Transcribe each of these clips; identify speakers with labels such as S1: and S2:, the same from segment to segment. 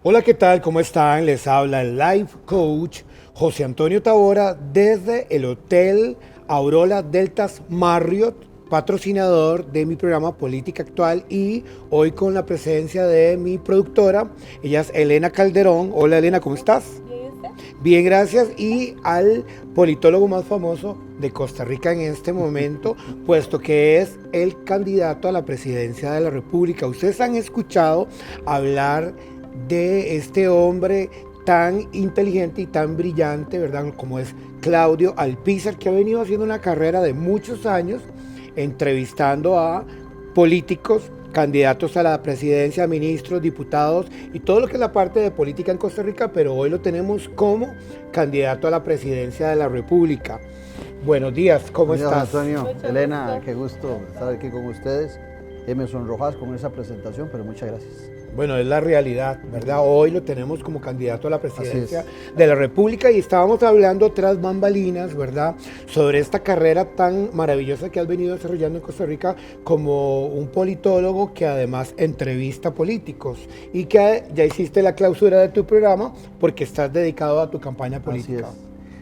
S1: Hola, ¿qué tal? ¿Cómo están? Les habla el Life Coach José Antonio Tabora desde el Hotel Aurora Deltas Marriott, patrocinador de mi programa Política Actual, y hoy con la presencia de mi productora, ella es Elena Calderón. Hola Elena, ¿cómo estás? Bien, gracias. Y al politólogo más famoso de Costa Rica en este momento, puesto que es el candidato a la presidencia de la República. Ustedes han escuchado hablar de este hombre tan inteligente y tan brillante, ¿verdad? Como es Claudio Alpizar, que ha venido haciendo una carrera de muchos años entrevistando a políticos, candidatos a la presidencia, ministros, diputados y todo lo que es la parte de política en Costa Rica, pero hoy lo tenemos como candidato a la presidencia de la República. Buenos días, ¿cómo
S2: Buenos días,
S1: estás?
S2: Antonio, Elena, qué gusto estar aquí con ustedes. Me sonrojas con esa presentación, pero muchas gracias.
S1: Bueno, es la realidad, ¿verdad? Hoy lo tenemos como candidato a la presidencia de la República y estábamos hablando tras bambalinas, ¿verdad? Sobre esta carrera tan maravillosa que has venido desarrollando en Costa Rica como un politólogo que además entrevista políticos y que ya hiciste la clausura de tu programa porque estás dedicado a tu campaña política.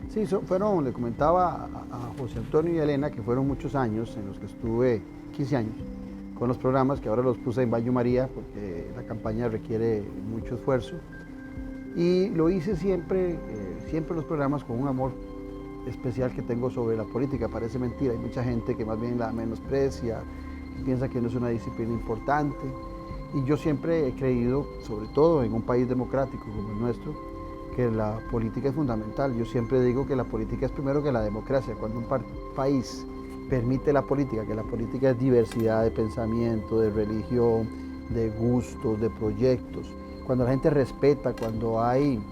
S2: Así es. Sí, le comentaba a José Antonio y a Elena que fueron muchos años en los que estuve, 15 años, con los programas que ahora los puse en Bayo María porque la campaña requiere mucho esfuerzo y lo hice siempre los programas con un amor especial que tengo sobre la política. Parece mentira, hay mucha gente que más bien la menosprecia, que piensa que no es una disciplina importante y yo siempre he creído, sobre todo en un país democrático como el nuestro, que la política es fundamental. Yo siempre digo que la política es primero que la democracia. Cuando un país permite la política, que la política es diversidad de pensamiento, de religión, de gustos, de proyectos, cuando la gente respeta, cuando hay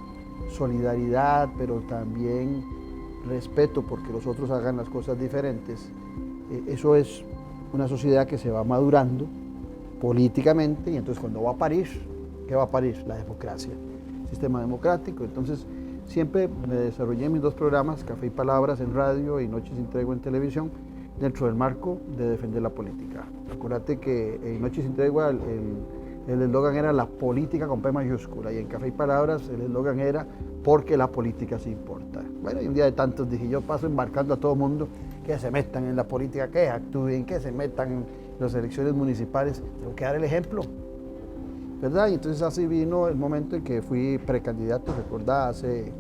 S2: solidaridad, pero también respeto porque los otros hagan las cosas diferentes, eso es una sociedad que se va madurando políticamente y entonces cuando va a parir, ¿qué va a parir? La democracia, sistema democrático. Entonces siempre me desarrollé en mis dos programas, Café y Palabras en radio y Noches sin Tregua en televisión, dentro del marco de defender la política. Acuérdate que en Noches sin Tregua el eslogan era la política con P mayúscula y en Café y Palabras el eslogan era porque la política sí importa. Bueno, y un día de tantos dije, yo paso embarcando a todo el mundo que se metan en la política, que actúen, que se metan en las elecciones municipales, tengo que dar el ejemplo, ¿verdad? Y entonces así vino el momento en que fui precandidato, recordá, hace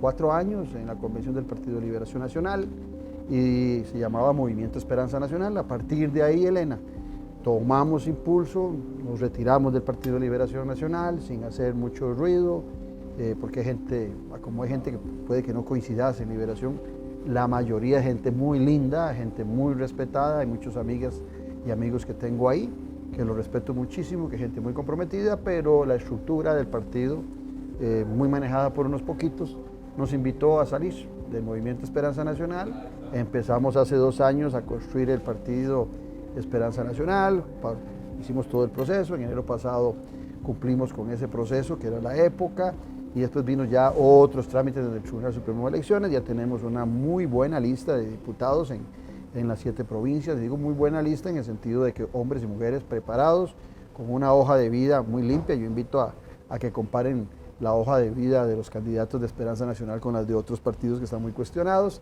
S2: 4 años en la convención del Partido de Liberación Nacional, y se llamaba Movimiento Esperanza Nacional. A partir de ahí, Elena, tomamos impulso, nos retiramos del Partido de Liberación Nacional sin hacer mucho ruido, porque como hay gente que puede que no coincidas en Liberación, la mayoría es gente muy linda, gente muy respetada, hay muchas amigas y amigos que tengo ahí, que lo respeto muchísimo, que es gente muy comprometida, pero la estructura del partido, muy manejada por unos poquitos, nos invitó a salir del Movimiento Esperanza Nacional. Empezamos hace 2 años a construir el partido Esperanza Nacional, hicimos todo el proceso, en enero pasado cumplimos con ese proceso que era la época y después vino ya otros trámites desde el Tribunal Supremo de Elecciones, ya tenemos una muy buena lista de diputados en las 7 provincias, digo muy buena lista en el sentido de que hombres y mujeres preparados, con una hoja de vida muy limpia. Yo invito a que comparen la hoja de vida de los candidatos de Esperanza Nacional con las de otros partidos que están muy cuestionados,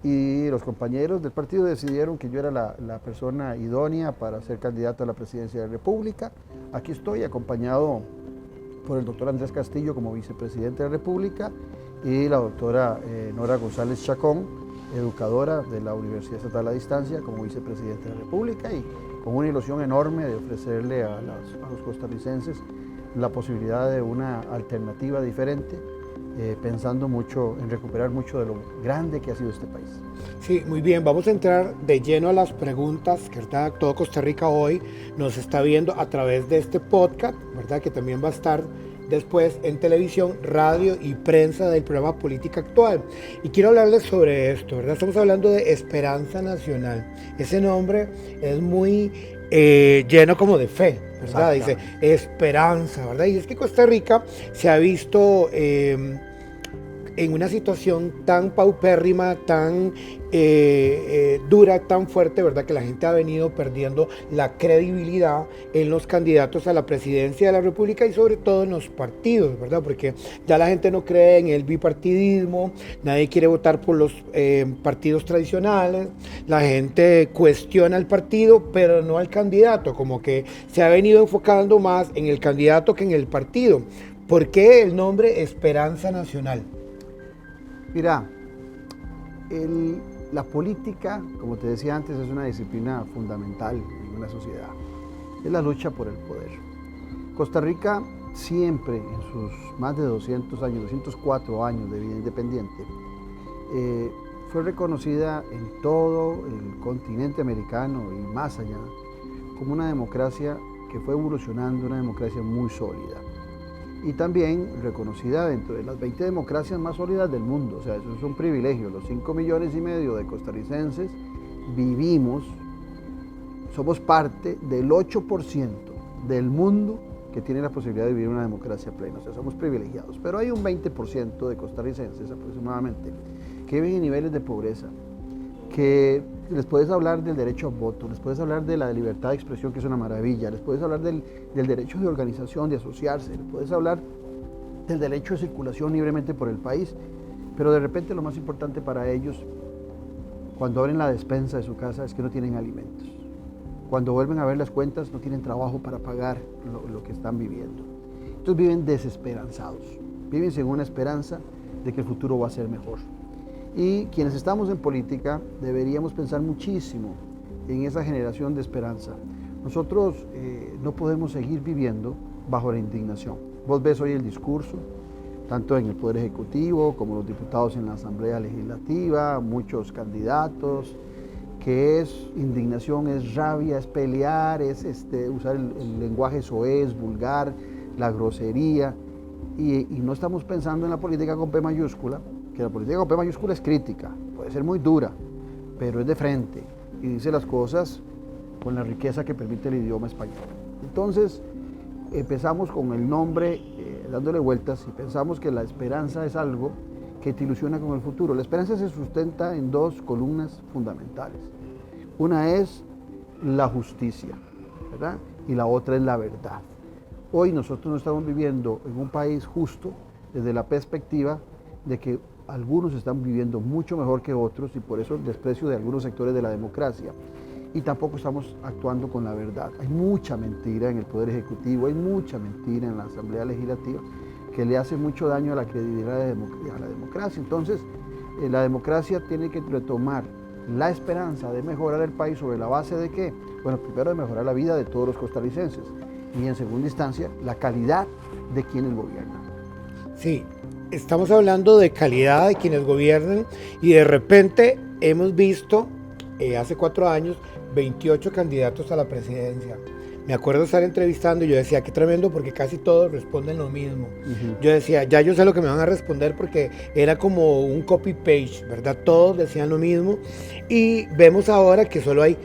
S2: y los compañeros del partido decidieron que yo era la persona idónea para ser candidato a la presidencia de la República. Aquí estoy acompañado por el doctor Andrés Castillo como vicepresidente de la República y la doctora Nora González Chacón, educadora de la Universidad Estatal a Distancia, como vicepresidente de la República, y con una ilusión enorme de ofrecerle a los costarricenses la posibilidad de una alternativa diferente, pensando mucho en recuperar mucho de lo grande que ha sido este país.
S1: Sí, muy bien, vamos a entrar de lleno a las preguntas que todo Costa Rica hoy nos está viendo a través de este podcast, ¿verdad? Que también va a estar después en televisión, radio y prensa del programa Política Actual. Y quiero hablarles sobre esto, ¿verdad? Estamos hablando de Esperanza Nacional. Ese nombre es muy lleno como de fe, ¿verdad? Dice esperanza, ¿verdad? Y es que Costa Rica se ha visto en una situación tan paupérrima, tan dura, tan fuerte, ¿verdad? Que la gente ha venido perdiendo la credibilidad en los candidatos a la presidencia de la República y sobre todo en los partidos, ¿verdad? Porque ya la gente no cree en el bipartidismo, nadie quiere votar por los partidos tradicionales, la gente cuestiona al partido, pero no al candidato, como que se ha venido enfocando más en el candidato que en el partido. ¿Por qué el nombre Esperanza Nacional?
S2: Mira, la política, como te decía antes, es una disciplina fundamental en una sociedad. Es la lucha por el poder. Costa Rica siempre, en sus más de 200 años, 204 años de vida independiente, fue reconocida en todo el continente americano y más allá como una democracia que fue evolucionando, una democracia muy sólida. Y también reconocida dentro de las 20 democracias más sólidas del mundo. O sea, eso es un privilegio. Los 5,5 millones de costarricenses vivimos, somos parte del 8% del mundo que tiene la posibilidad de vivir una democracia plena. O sea, somos privilegiados. Pero hay un 20% de costarricenses aproximadamente que viven en niveles de pobreza, que les puedes hablar del derecho al voto, les puedes hablar de la libertad de expresión, que es una maravilla, les puedes hablar del derecho de organización, de asociarse, les puedes hablar del derecho de circulación libremente por el país, pero de repente lo más importante para ellos, cuando abren la despensa de su casa, es que no tienen alimentos. Cuando vuelven a ver las cuentas, no tienen trabajo para pagar lo que están viviendo. Entonces viven desesperanzados, viven sin una esperanza de que el futuro va a ser mejor. Y quienes estamos en política deberíamos pensar muchísimo en esa generación de esperanza. Nosotros no podemos seguir viviendo bajo la indignación. Vos ves hoy el discurso, tanto en el Poder Ejecutivo como los diputados en la Asamblea Legislativa, muchos candidatos, que es indignación, es rabia, es pelear, es usar el lenguaje soez, vulgar, la grosería, y no estamos pensando en la política con P mayúscula, que la política con P mayúscula es crítica, puede ser muy dura, pero es de frente y dice las cosas con la riqueza que permite el idioma español. Entonces empezamos con el nombre dándole vueltas y pensamos que la esperanza es algo que te ilusiona con el futuro. La esperanza se sustenta en dos columnas fundamentales. Una es la justicia, ¿verdad? Y la otra es la verdad. Hoy nosotros no estamos viviendo en un país justo desde la perspectiva de que algunos están viviendo mucho mejor que otros y por eso el desprecio de algunos sectores de la democracia. Y tampoco estamos actuando con la verdad. Hay mucha mentira en el Poder Ejecutivo, hay mucha mentira en la Asamblea Legislativa que le hace mucho daño a la credibilidad de la democracia. Entonces, la democracia tiene que retomar la esperanza de mejorar el país sobre la base de ¿qué? Bueno, primero de mejorar la vida de todos los costarricenses y en segunda instancia la calidad de quienes gobiernan.
S1: Sí, estamos hablando de calidad de quienes gobiernan y de repente hemos visto hace 4 años 28 candidatos a la presidencia. Me acuerdo estar entrevistando y yo decía, qué tremendo, porque casi todos responden lo mismo. Yo decía, ya yo sé lo que me van a responder porque era como un copy-paste, ¿verdad? Todos decían lo mismo. Y vemos ahora que solo hay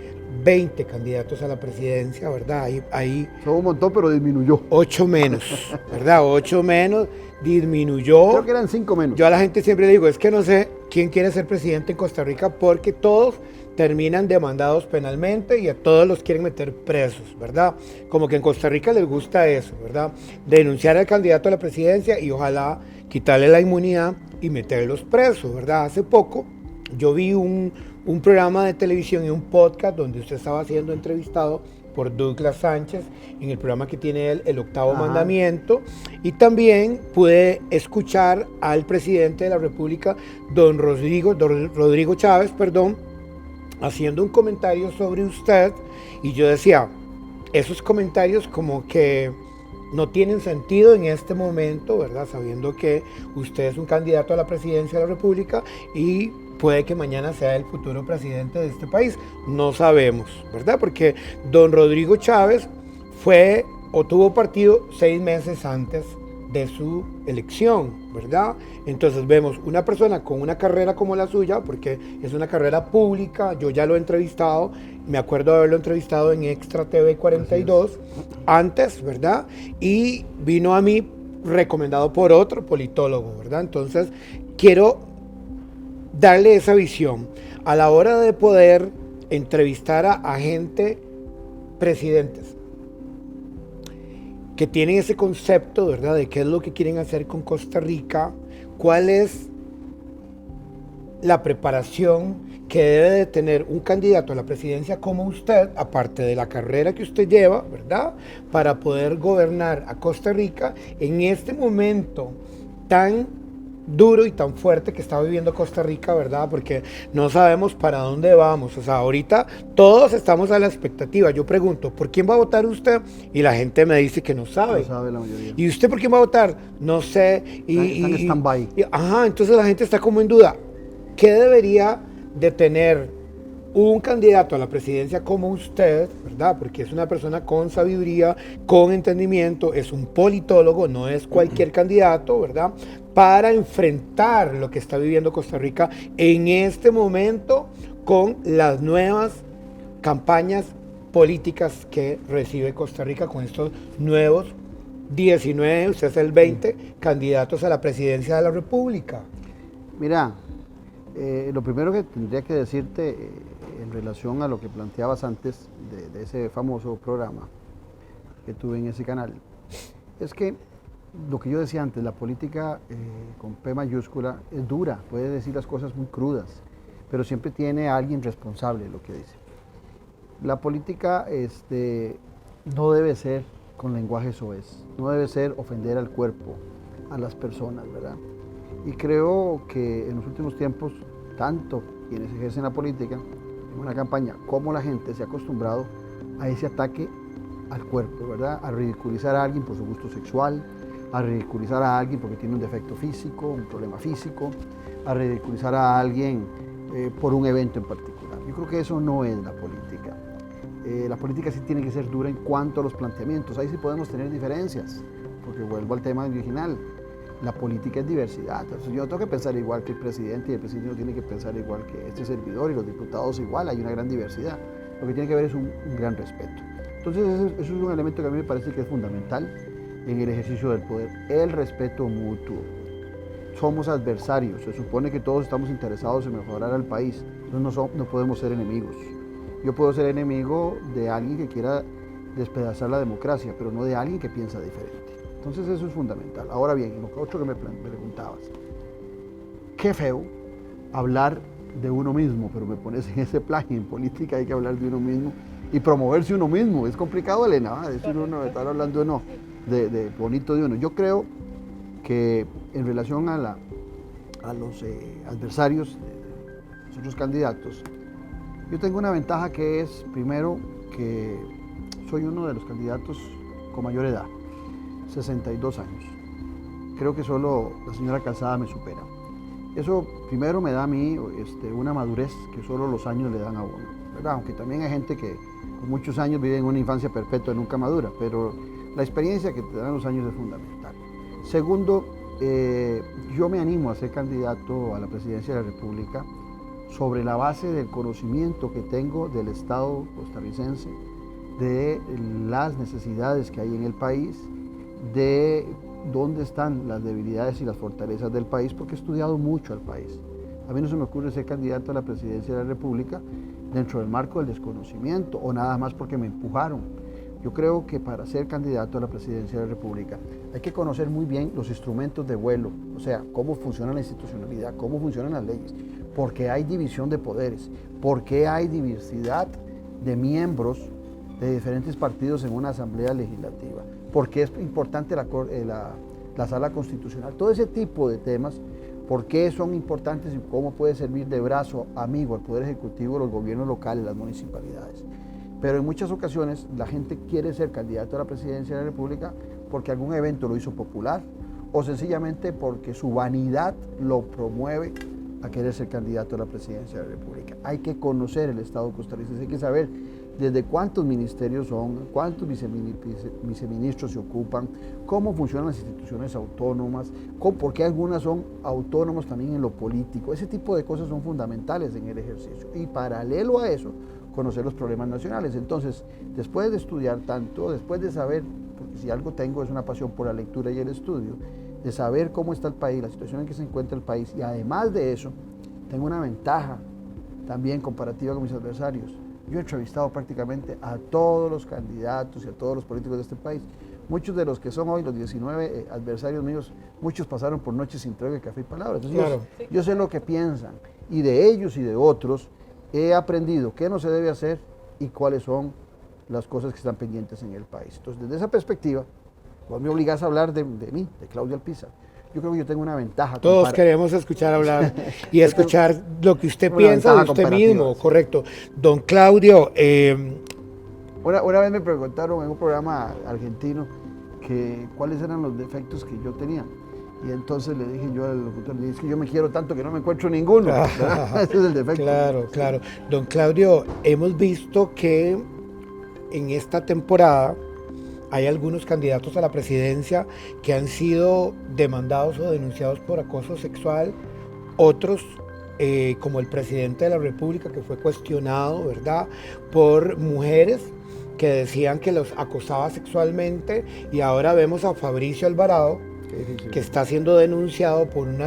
S1: 20 candidatos a la presidencia, ¿verdad? Ahí
S2: Son un montón, pero disminuyó.
S1: 8 menos, ¿verdad? 8 menos, disminuyó.
S2: Creo que eran 5 menos.
S1: Yo a la gente siempre le digo, es que no sé quién quiere ser presidente en Costa Rica porque todos terminan demandados penalmente y a todos los quieren meter presos, ¿verdad? Como que en Costa Rica les gusta eso, ¿verdad? Denunciar al candidato a la presidencia y ojalá quitarle la inmunidad y meterlos presos, ¿verdad? Hace poco yo vi un programa de televisión y un podcast donde usted estaba siendo entrevistado por Douglas Sánchez en el programa que tiene él, El Octavo Mandamiento, y también pude escuchar al presidente de la República, don Rodrigo Chávez, haciendo un comentario sobre usted, y yo decía, esos comentarios como que no tienen sentido en este momento, ¿verdad? Sabiendo que usted es un candidato a la presidencia de la República y puede que mañana sea el futuro presidente de este país. No sabemos, ¿verdad? Porque don Rodrigo Chávez fue o tuvo partido 6 meses antes de su elección, ¿verdad? Entonces vemos una persona con una carrera como la suya, porque es una carrera pública, yo ya lo he entrevistado, me acuerdo de haberlo entrevistado en Extra TV 42 antes, ¿verdad? Y vino a mí recomendado por otro politólogo, ¿verdad? Entonces, quiero darle esa visión a la hora de poder entrevistar a gente, presidentes, que tienen ese concepto, ¿verdad?, de qué es lo que quieren hacer con Costa Rica, cuál es la preparación que debe de tener un candidato a la presidencia como usted, aparte de la carrera que usted lleva, ¿verdad?, para poder gobernar a Costa Rica en este momento tan duro y tan fuerte que está viviendo Costa Rica, ¿verdad? Porque no sabemos para dónde vamos. O sea, ahorita todos estamos a la expectativa. Yo pregunto, ¿por quién va a votar usted? Y la gente me dice que no sabe.
S2: No sabe la mayoría.
S1: ¿Y usted por quién va a votar? No sé.
S2: Está en stand-by.
S1: Ajá, entonces la gente está como en duda. ¿Qué debería de tener un candidato a la presidencia como usted, ¿verdad? Porque es una persona con sabiduría, con entendimiento, es un politólogo, no es cualquier candidato, ¿verdad?, para enfrentar lo que está viviendo Costa Rica en este momento con las nuevas campañas políticas que recibe Costa Rica con estos nuevos 19, usted es el 20, candidatos a la presidencia de la República.
S2: Mira, lo primero que tendría que decirte en relación a lo que planteabas antes de ese famoso programa que tuve en ese canal, es que lo que yo decía antes, la política con P mayúscula es dura, puede decir las cosas muy crudas, pero siempre tiene a alguien responsable de lo que dice. La política no debe ser con lenguaje soez, no debe ser ofender al cuerpo, a las personas, ¿verdad? Y creo que en los últimos tiempos, tanto quienes ejercen la política, en una campaña, como la gente se ha acostumbrado a ese ataque al cuerpo, ¿verdad? A ridiculizar a alguien por su gusto sexual, a ridiculizar a alguien porque tiene un defecto físico, un problema físico, a ridiculizar a alguien por un evento en particular. Yo creo que eso no es la política. La política sí tiene que ser dura en cuanto a los planteamientos. Ahí sí podemos tener diferencias, porque vuelvo al tema original. La política es diversidad. Entonces yo no tengo que pensar igual que el presidente y el presidente no tiene que pensar igual que este servidor y los diputados igual. Hay una gran diversidad. Lo que tiene que haber es un gran respeto. Entonces eso es un elemento que a mí me parece que es fundamental en el ejercicio del poder, el respeto mutuo. Somos adversarios, se supone que todos estamos interesados en mejorar al país, entonces no podemos ser enemigos. Yo puedo ser enemigo de alguien que quiera despedazar la democracia, pero no de alguien que piensa diferente. Entonces eso es fundamental. Ahora bien, lo otro que me preguntabas, qué feo hablar de uno mismo, pero me pones en ese plan, en política hay que hablar de uno mismo y promoverse uno mismo. Es complicado, Elena, decir uno, estar hablando de bonito de uno. Yo creo que en relación a los adversarios de los otros candidatos, yo tengo una ventaja que es, primero, que soy uno de los candidatos con mayor edad, 62 años. Creo que solo la señora Calzada me supera. Eso primero me da a mí una madurez que solo los años le dan a uno, ¿verdad? Aunque también hay gente que con muchos años vive en una infancia perpetua y nunca madura, pero la experiencia que te dan los años es fundamental. Segundo, yo me animo a ser candidato a la presidencia de la República sobre la base del conocimiento que tengo del Estado costarricense, de las necesidades que hay en el país, de dónde están las debilidades y las fortalezas del país, porque he estudiado mucho al país. A mí no se me ocurre ser candidato a la presidencia de la República dentro del marco del desconocimiento o nada más porque me empujaron. Yo creo que para ser candidato a la presidencia de la República hay que conocer muy bien los instrumentos de vuelo, o sea, cómo funciona la institucionalidad, cómo funcionan las leyes, por qué hay división de poderes, por qué hay diversidad de miembros de diferentes partidos en una asamblea legislativa, por qué es importante la sala constitucional, todo ese tipo de temas, por qué son importantes y cómo puede servir de brazo amigo al Poder Ejecutivo, los gobiernos locales, las municipalidades. Pero en muchas ocasiones la gente quiere ser candidato a la presidencia de la República porque algún evento lo hizo popular o sencillamente porque su vanidad lo promueve a querer ser candidato a la presidencia de la República. Hay que conocer el Estado costarricense, hay que saber desde cuántos ministerios son, cuántos viceministros se ocupan, cómo funcionan las instituciones autónomas, por qué algunas son autónomas también en lo político. Ese tipo de cosas son fundamentales en el ejercicio. Y paralelo a eso, conocer los problemas nacionales. Entonces, después de estudiar tanto, después de saber, porque si algo tengo es una pasión por la lectura y el estudio, de saber cómo está el país, la situación en que se encuentra el país, y además de eso, tengo una ventaja también comparativa con mis adversarios. Yo he entrevistado prácticamente a todos los candidatos y a todos los políticos de este país. Muchos de los que son hoy los 19 adversarios míos, muchos pasaron por noches sin tregua de café y palabras. Entonces,
S1: claro.
S2: yo sé lo que piensan, y de ellos y de otros he aprendido qué no se debe hacer y cuáles son las cosas que están pendientes en el país. Entonces, desde esa perspectiva, vos me obligás a hablar de mí, de Claudio Alpizar. Yo creo que yo tengo una ventaja.
S1: Todos queremos escuchar hablar y escuchar lo que usted piensa de usted mismo, correcto. Don Claudio,
S2: una vez me preguntaron en un programa argentino que cuáles eran los defectos que yo tenía. Y entonces le dije yo al locutor, es que yo me quiero tanto que no me encuentro ninguno. Ese es el defecto.
S1: Claro, claro. Don Claudio, hemos visto que en esta temporada hay algunos candidatos a la presidencia que han sido demandados o denunciados por acoso sexual, otros como el presidente de la República, que fue cuestionado, ¿verdad?, por mujeres que decían que los acosaba sexualmente, y ahora vemos a Fabricio Alvarado, que está siendo denunciado por un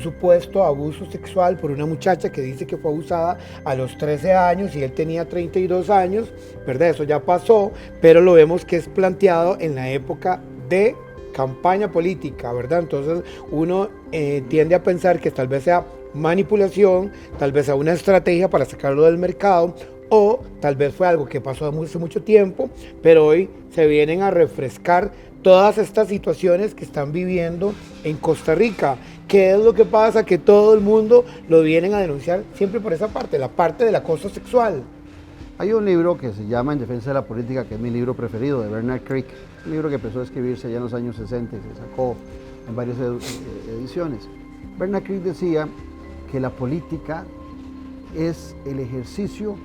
S1: supuesto abuso sexual por una muchacha que dice que fue abusada a los 13 años y él tenía 32 años, ¿verdad? Eso ya pasó, pero lo vemos que es planteado en la época de campaña política, ¿verdad? Entonces uno tiende a pensar que tal vez sea manipulación, tal vez sea una estrategia para sacarlo del mercado, o tal vez fue algo que pasó hace mucho tiempo, pero hoy se vienen a refrescar todas estas situaciones que están viviendo en Costa Rica. ¿Qué es lo que pasa? Que todo el mundo lo vienen a denunciar siempre por esa parte, la parte del acoso sexual.
S2: Hay un libro que se llama En defensa de la política, que es mi libro preferido, de Bernard Crick, un libro que empezó a escribirse ya en los años 60 y se sacó en varias ediciones. Bernard Crick decía que la política es el ejercicio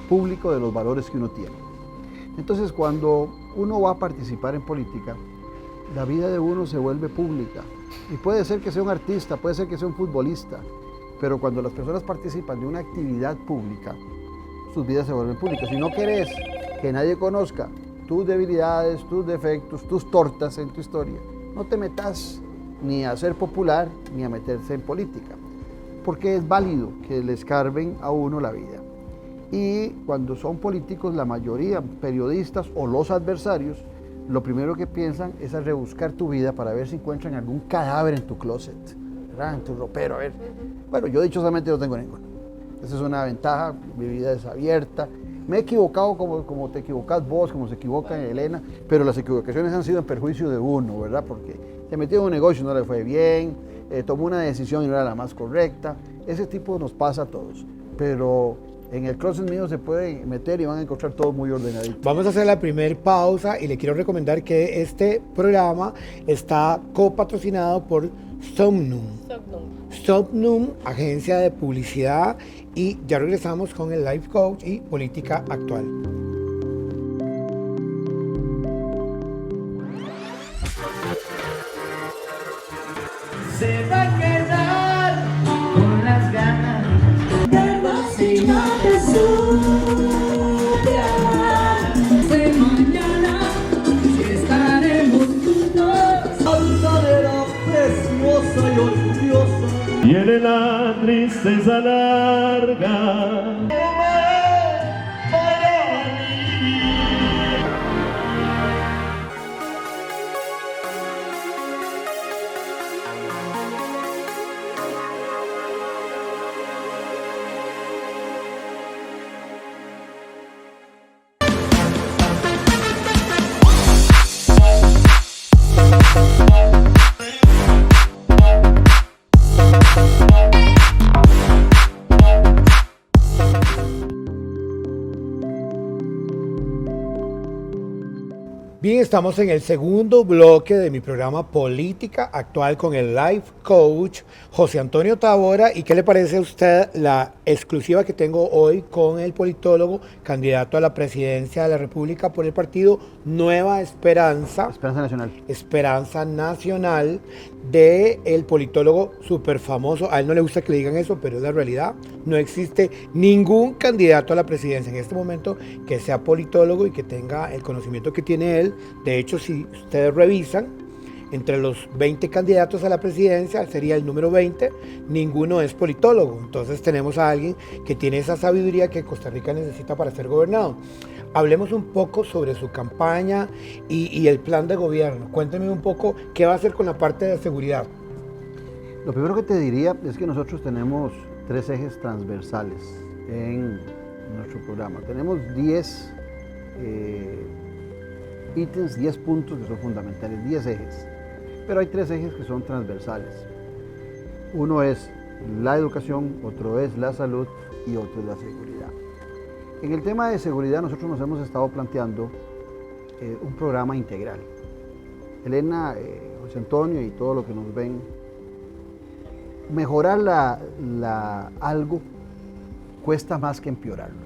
S2: público de los valores que uno tiene. Entonces, cuando uno va a participar en política, la vida de uno se vuelve pública. Y puede ser que sea un artista, puede ser que sea un futbolista, pero cuando las personas participan de una actividad pública, sus vidas se vuelven públicas. Si no querés que nadie conozca tus debilidades, tus defectos, tus tortas en tu historia, no te metas ni a ser popular ni a meterse en política, porque es válido que le escarben a uno la vida. Y cuando son políticos, la mayoría, periodistas o los adversarios, lo primero que piensan es a rebuscar tu vida para ver si encuentran algún cadáver en tu closet, ¿verdad?, en tu ropero. A ver. Bueno, yo dichosamente no tengo ninguno. Esa es una ventaja, mi vida es abierta. Me he equivocado como te equivocas vos, como se equivoca Elena, pero las equivocaciones han sido en perjuicio de uno, ¿verdad? Porque se metió en un negocio y no le fue bien, tomó una decisión y no era la más correcta. Ese tipo nos pasa a todos, pero en el closet mío se puede meter y van a encontrar todo muy ordenadito.
S1: Vamos a hacer la primera pausa y le quiero recomendar que este programa está copatrocinado por Somnum. Somnum, agencia de publicidad, y ya regresamos con el Life Coach y Política Actual.
S3: Se va a quedar con las ganas de vacilar de de mañana, si estaremos juntos, altanera, preciosa y orgullosa.
S4: Viene la tristeza larga.
S1: estamos en el segundo bloque de mi programa Política Actual con el Life Coach José Antonio Tavora. ¿Y qué le parece a usted la exclusiva que tengo hoy con el politólogo, candidato a la presidencia de la República por el partido Nueva Esperanza?
S2: Esperanza Nacional.
S1: Esperanza Nacional, de el politólogo súper famoso. A él no le gusta que le digan eso, pero es la realidad. No existe ningún candidato a la presidencia en este momento que sea politólogo y que tenga el conocimiento que tiene él. De hecho, si ustedes revisan, entre los 20 candidatos a la presidencia, sería el número 20, ninguno es politólogo. Entonces tenemos a alguien que tiene esa sabiduría que Costa Rica necesita para ser gobernado. Hablemos un poco sobre su campaña y el plan de gobierno. Cuénteme un poco qué va a hacer con la parte de seguridad.
S2: Lo primero que te diría es que nosotros tenemos 3 ejes transversales en nuestro programa. Tenemos 10 ítems, 10 puntos que son fundamentales, 10 ejes. Pero hay 3 ejes que son transversales. Uno es la educación, otro es la salud y otro es la seguridad. En el tema de seguridad nosotros nos hemos estado planteando un programa integral. Elena, José Antonio y todo lo que nos ven, mejorar algo cuesta más que empeorarlo.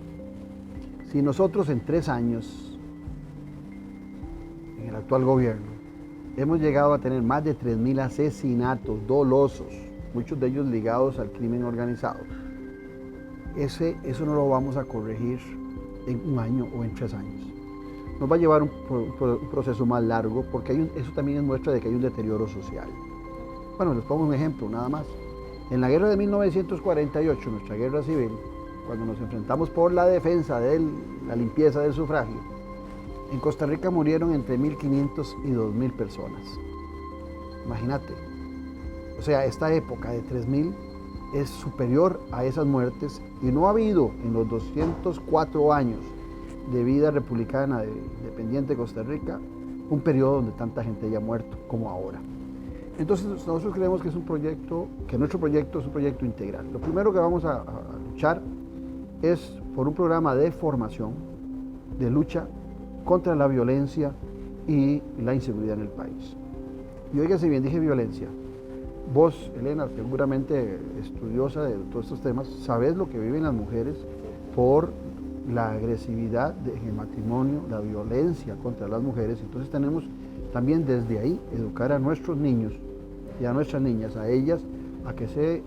S2: Si nosotros en 3 años, en el actual gobierno, hemos llegado a tener más de 3.000 asesinatos dolosos, muchos de ellos ligados al crimen organizado, eso no lo vamos a corregir en 1 año o en 3 años. Nos va a llevar un proceso más largo porque eso también es muestra de que hay un deterioro social. Bueno, les pongo un ejemplo nada más. En la guerra de 1948, nuestra guerra civil, cuando nos enfrentamos por la defensa de la limpieza del sufragio, en Costa Rica murieron entre 1.500 y 2.000 personas. Imagínate. O sea, esta época de 3.000 es superior a esas muertes y no ha habido en los 204 años de vida republicana independiente de Costa Rica un periodo donde tanta gente haya muerto como ahora. Entonces nosotros creemos que nuestro proyecto es un proyecto integral. Lo primero que vamos a luchar es por un programa de formación, de lucha contra la violencia y la inseguridad en el país. Y oígase bien, dije violencia. Vos, Elena, seguramente estudiosa de todos estos temas, sabés lo que viven las mujeres por la agresividad en el matrimonio, la violencia contra las mujeres. Entonces tenemos también desde ahí educar a nuestros niños y a nuestras niñas, a ellas, a que se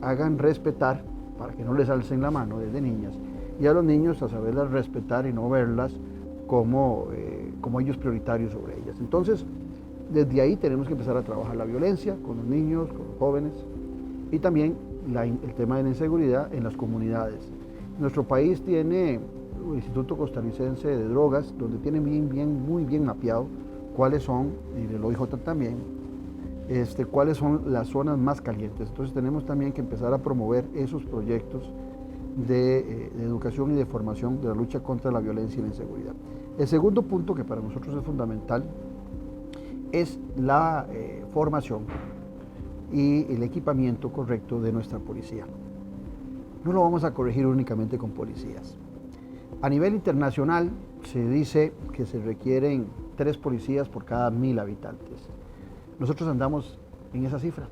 S2: hagan respetar para que no les alcen la mano desde niñas, y a los niños a saberlas respetar y no verlas como ellos prioritarios sobre ellas. Entonces, desde ahí tenemos que empezar a trabajar la violencia con los niños, con los jóvenes, y también el tema de la inseguridad en las comunidades. Nuestro país tiene un Instituto Costarricense de Drogas, donde tiene muy bien mapeado cuáles son, y del OIJ también, cuáles son las zonas más calientes. Entonces tenemos también que empezar a promover esos proyectos de educación y de formación de la lucha contra la violencia y la inseguridad. El segundo punto, que para nosotros es fundamental, es la formación y el equipamiento correcto de nuestra policía. No lo vamos a corregir únicamente con policías. A nivel internacional se dice que se requieren 3 policías por cada 1.000 habitantes. Nosotros andamos en esa cifra,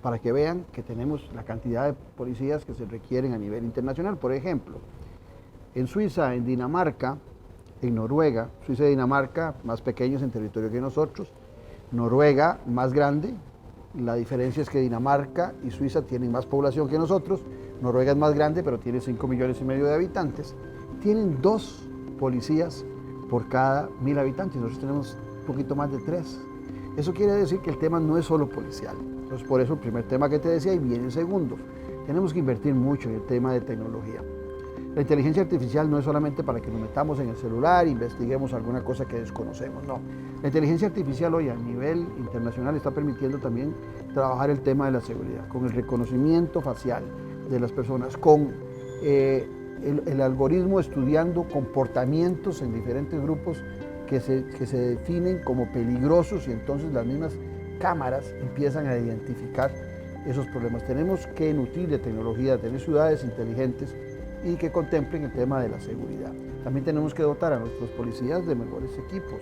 S2: para que vean que tenemos la cantidad de policías que se requieren a nivel internacional. Por ejemplo, en Suiza, en Dinamarca, en Noruega, Suiza y Dinamarca más pequeños en territorio que nosotros, Noruega más grande, la diferencia es que Dinamarca y Suiza tienen más población que nosotros, Noruega es más grande pero tiene 5,5 millones de habitantes, tienen 2 policías por cada 1.000 habitantes, nosotros tenemos un poquito más de 3. Eso quiere decir que el tema no es solo policial. Entonces, por eso el primer tema que te decía y viene el segundo. Tenemos que invertir mucho en el tema de tecnología. La inteligencia artificial no es solamente para que nos metamos en el celular e investiguemos alguna cosa que desconocemos, no. La inteligencia artificial hoy a nivel internacional está permitiendo también trabajar el tema de la seguridad, con el reconocimiento facial de las personas, con el algoritmo estudiando comportamientos en diferentes grupos que se definen como peligrosos, y entonces las mismas cámaras empiezan a identificar esos problemas. Tenemos que nutrir de tecnología, tener ciudades inteligentes y que contemplen el tema de la seguridad. También tenemos que dotar a nuestros policías de mejores equipos.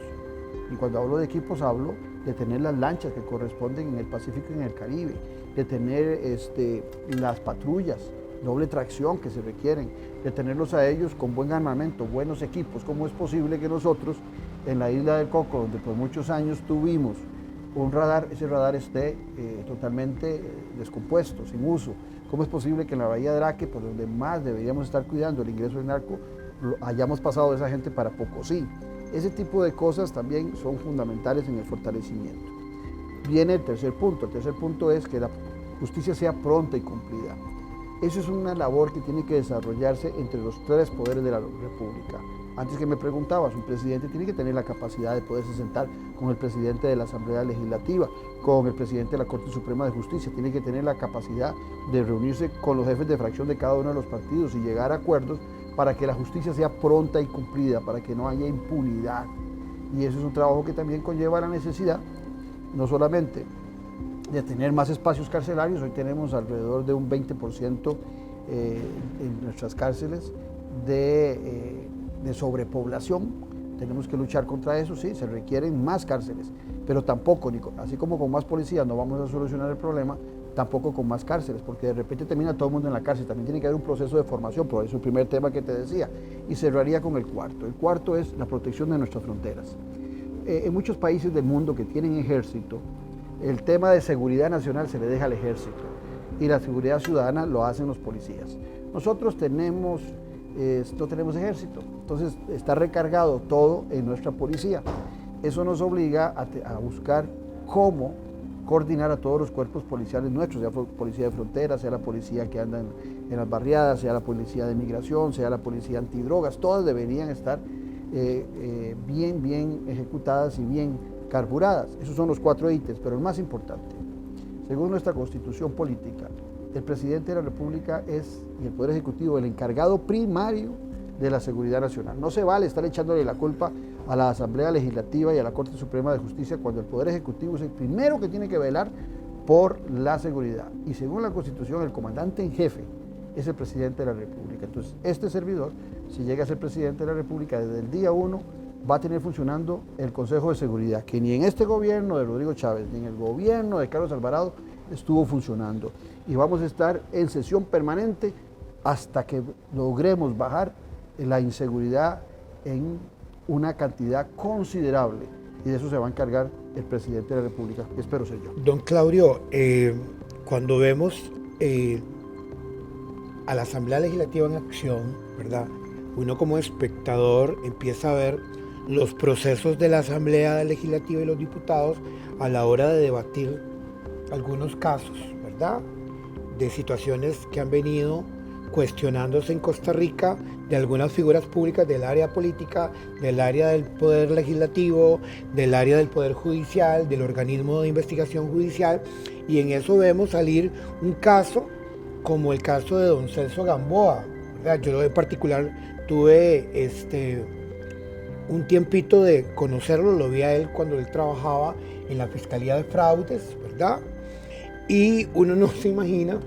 S2: Y cuando hablo de equipos hablo de tener las lanchas que corresponden en el Pacífico y en el Caribe, de tener las patrullas, doble tracción que se requieren, de tenerlos a ellos con buen armamento, buenos equipos. ¿Cómo es posible que nosotros en la isla del Coco, donde por muchos años tuvimos un radar, ese radar esté totalmente descompuesto, sin uso? ¿Cómo es posible que en la Bahía de Araque, por donde más deberíamos estar cuidando el ingreso del narco, hayamos pasado de esa gente para Pocosí? Ese tipo de cosas también son fundamentales en el fortalecimiento. Viene el tercer punto. El tercer punto es que la justicia sea pronta y cumplida. Eso es una labor que tiene que desarrollarse entre los tres poderes de la República. Antes que me preguntabas, un presidente tiene que tener la capacidad de poderse sentar con el presidente de la Asamblea Legislativa, con el presidente de la Corte Suprema de Justicia, tiene que tener la capacidad de reunirse con los jefes de fracción de cada uno de los partidos y llegar a acuerdos para que la justicia sea pronta y cumplida, para que no haya impunidad. Y eso es un trabajo que también conlleva la necesidad, no solamente de tener más espacios carcelarios. Hoy tenemos alrededor de un 20% en nuestras cárceles de sobrepoblación. Tenemos que luchar contra eso, sí, se requieren más cárceles, pero tampoco, así como con más policías no vamos a solucionar el problema, tampoco con más cárceles, porque de repente termina todo el mundo en la cárcel. También tiene que haber un proceso de formación, por eso el primer tema que te decía. Y cerraría con el cuarto. El cuarto es la protección de nuestras fronteras. En muchos países del mundo que tienen ejército, el tema de seguridad nacional se le deja al ejército y la seguridad ciudadana lo hacen los policías. Nosotros no tenemos ejército, entonces está recargado todo en nuestra policía. Eso nos obliga a buscar cómo coordinar a todos los cuerpos policiales nuestros, sea policía de frontera, sea la policía que anda en las barriadas, sea la policía de migración, sea la policía antidrogas. Todas deberían estar bien ejecutadas y bien carburadas. Esos son los 4 ítems, pero el más importante, según nuestra constitución política, el presidente de la República y el Poder Ejecutivo, el encargado primario de la seguridad nacional. No se vale estar echándole la culpa a la Asamblea Legislativa y a la Corte Suprema de Justicia cuando el Poder Ejecutivo es el primero que tiene que velar por la seguridad. Y según la Constitución, el comandante en jefe es el presidente de la República. Entonces, este servidor, si llega a ser presidente de la República, desde el día 1 va a tener funcionando el Consejo de Seguridad, que ni en este gobierno de Rodrigo Chávez, ni en el gobierno de Carlos Alvarado estuvo funcionando. Y vamos a estar en sesión permanente hasta que logremos bajar la inseguridad en una cantidad considerable, y de eso se va a encargar el presidente de la República, que espero ser yo.
S1: Don Claudio, cuando vemos a la Asamblea Legislativa en acción, ¿verdad? Uno como espectador empieza a ver los procesos de la Asamblea Legislativa y los diputados a la hora de debatir algunos casos, ¿verdad? De situaciones que han venido cuestionándose en Costa Rica, de algunas figuras públicas del área política, del área del poder legislativo, del área del poder judicial, del organismo de investigación judicial, y en eso vemos salir un caso como el caso de don Celso Gamboa, ¿verdad? Yo en particular tuve un tiempito de conocerlo, lo vi a él cuando él trabajaba en la Fiscalía de Fraudes, ¿verdad? Y uno no se imagina,